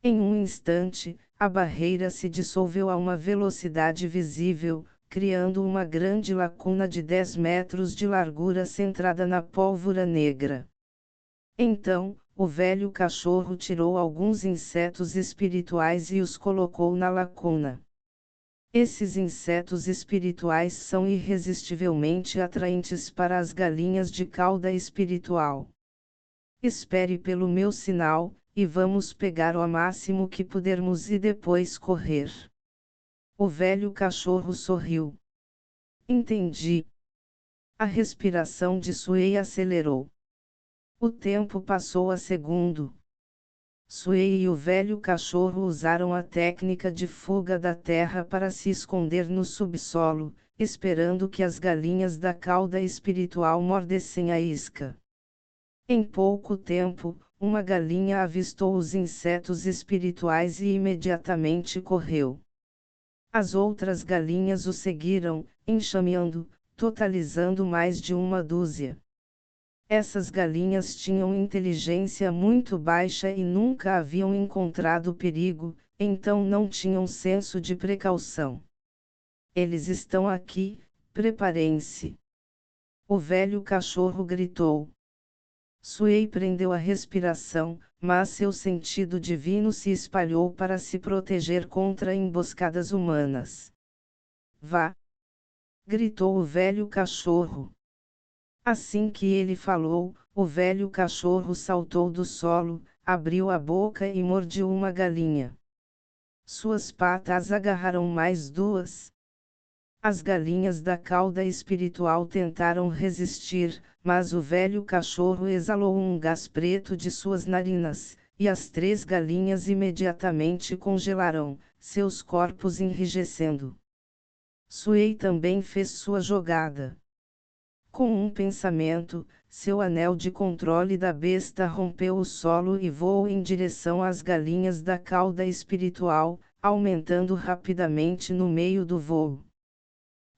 Em um instante, a barreira se dissolveu a uma velocidade visível, criando uma grande lacuna de 10 metros de largura centrada na pólvora negra. Então, o velho cachorro tirou alguns insetos espirituais e os colocou na lacuna. Esses insetos espirituais são irresistivelmente atraentes para as galinhas de cauda espiritual. Espere pelo meu sinal, e vamos pegar o máximo que pudermos e depois correr. O velho cachorro sorriu. Entendi. A respiração de Suei acelerou. O tempo passou a segundo. Suei e o velho cachorro usaram a técnica de fuga da terra para se esconder no subsolo, esperando que as galinhas da cauda espiritual mordessem a isca. Em pouco tempo, uma galinha avistou os insetos espirituais e imediatamente correu. As outras galinhas o seguiram, enxameando, totalizando mais de uma dúzia. Essas galinhas tinham inteligência muito baixa e nunca haviam encontrado perigo, então não tinham senso de precaução. Eles estão aqui, preparem-se. O velho cachorro gritou. Suei prendeu a respiração, mas seu sentido divino se espalhou para se proteger contra emboscadas humanas. Vá! Gritou o velho cachorro. Assim que ele falou, o velho cachorro saltou do solo, abriu a boca e mordeu uma galinha. Suas patas agarraram mais duas. As galinhas da cauda espiritual tentaram resistir, mas o velho cachorro exalou um gás preto de suas narinas, e as 3 galinhas imediatamente congelaram, seus corpos enrijecendo. Suei também fez sua jogada. Com um pensamento, seu anel de controle da besta rompeu o solo e voou em direção às galinhas da cauda espiritual, aumentando rapidamente no meio do voo.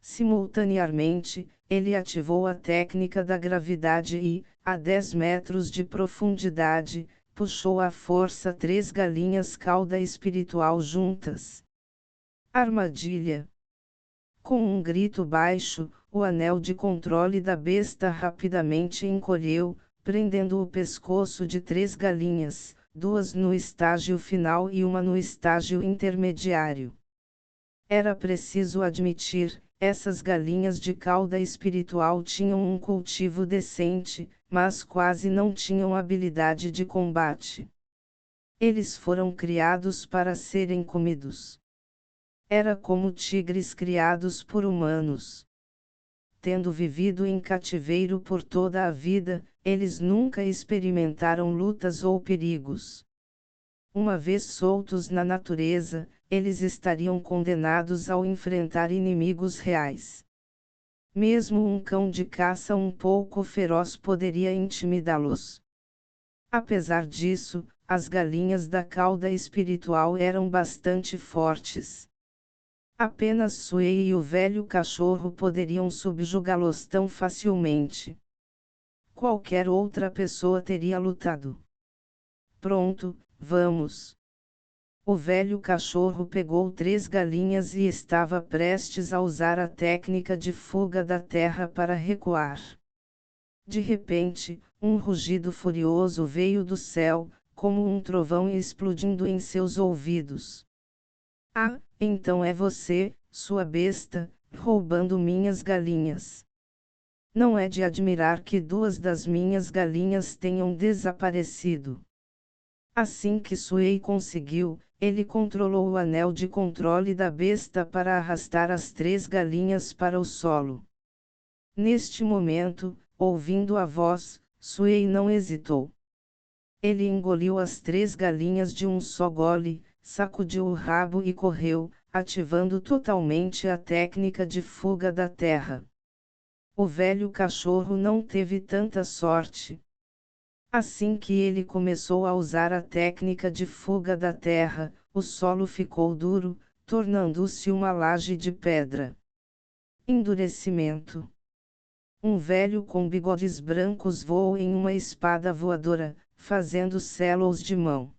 Simultaneamente, ele ativou a técnica da gravidade e, a 10 metros de profundidade, puxou à força 3 galinhas cauda espiritual juntas. Armadilha! Com um grito baixo, o anel de controle da besta rapidamente encolheu, prendendo o pescoço de 3 galinhas, 2 no estágio final e uma no estágio intermediário. Era preciso admitir, essas galinhas de cauda espiritual tinham um cultivo decente, mas quase não tinham habilidade de combate. Eles foram criados para serem comidos. Era como tigres criados por humanos. Tendo vivido em cativeiro por toda a vida, eles nunca experimentaram lutas ou perigos. Uma vez soltos na natureza, eles estariam condenados ao enfrentar inimigos reais. Mesmo um cão de caça um pouco feroz poderia intimidá-los. Apesar disso, as galinhas da cauda espiritual eram bastante fortes. Apenas Suei e o velho cachorro poderiam subjugá-los tão facilmente. Qualquer outra pessoa teria lutado. Pronto, vamos! O velho cachorro pegou 3 galinhas e estava prestes a usar a técnica de fuga da terra para recuar. De repente, um rugido furioso veio do céu, como um trovão explodindo em seus ouvidos. Ah, então é você, sua besta, roubando minhas galinhas. Não é de admirar que 2 das minhas galinhas tenham desaparecido. Assim que Suei conseguiu, ele controlou o anel de controle da besta para arrastar as 3 galinhas para o solo. Neste momento, ouvindo a voz, Suei não hesitou. Ele engoliu as 3 galinhas de um só gole, sacudiu o rabo e correu, ativando totalmente a técnica de fuga da terra. O velho cachorro não teve tanta sorte. Assim que ele começou a usar a técnica de fuga da terra, o solo ficou duro, tornando-se uma laje de pedra. Endurecimento. Um velho com bigodes brancos voou em uma espada voadora, fazendo selos de mão.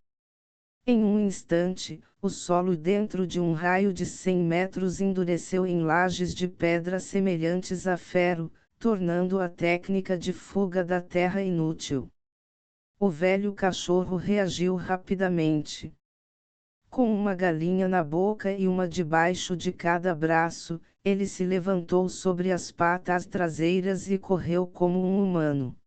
Em um instante, o solo dentro de um raio de 100 metros endureceu em lajes de pedra semelhantes a ferro, tornando a técnica de fuga da terra inútil. O velho cachorro reagiu rapidamente. Com uma galinha na boca e uma debaixo de cada braço, ele se levantou sobre as patas traseiras e correu como um humano.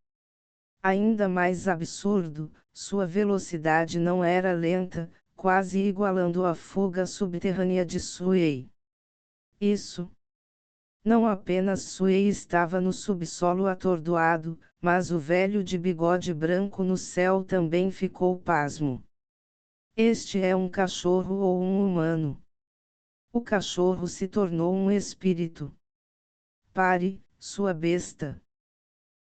Ainda mais absurdo, sua velocidade não era lenta, quase igualando a fuga subterrânea de Suei. Isso! Não apenas Sui estava no subsolo atordoado, mas o velho de bigode branco no céu também ficou pasmo. Este é um cachorro ou um humano? O cachorro se tornou um espírito. Pare, sua besta!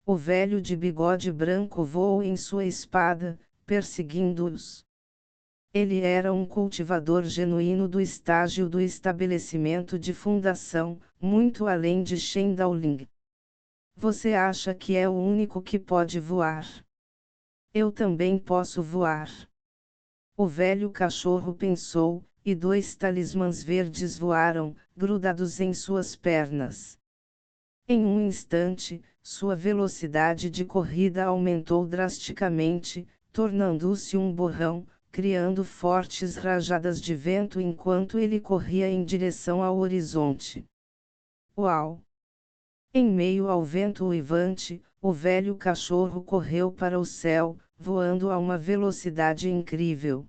O velho de bigode branco voou em sua espada, perseguindo-os. Ele era um cultivador genuíno do estágio do estabelecimento de fundação, muito além de Shen Daoling. Você acha que é o único que pode voar? Eu também posso voar. O velho cachorro pensou, e 2 talismãs verdes voaram, grudados em suas pernas. Em um instante, sua velocidade de corrida aumentou drasticamente, tornando-se um borrão, criando fortes rajadas de vento enquanto ele corria em direção ao horizonte. Uau! Em meio ao vento uivante, o velho cachorro correu para o céu, voando a uma velocidade incrível.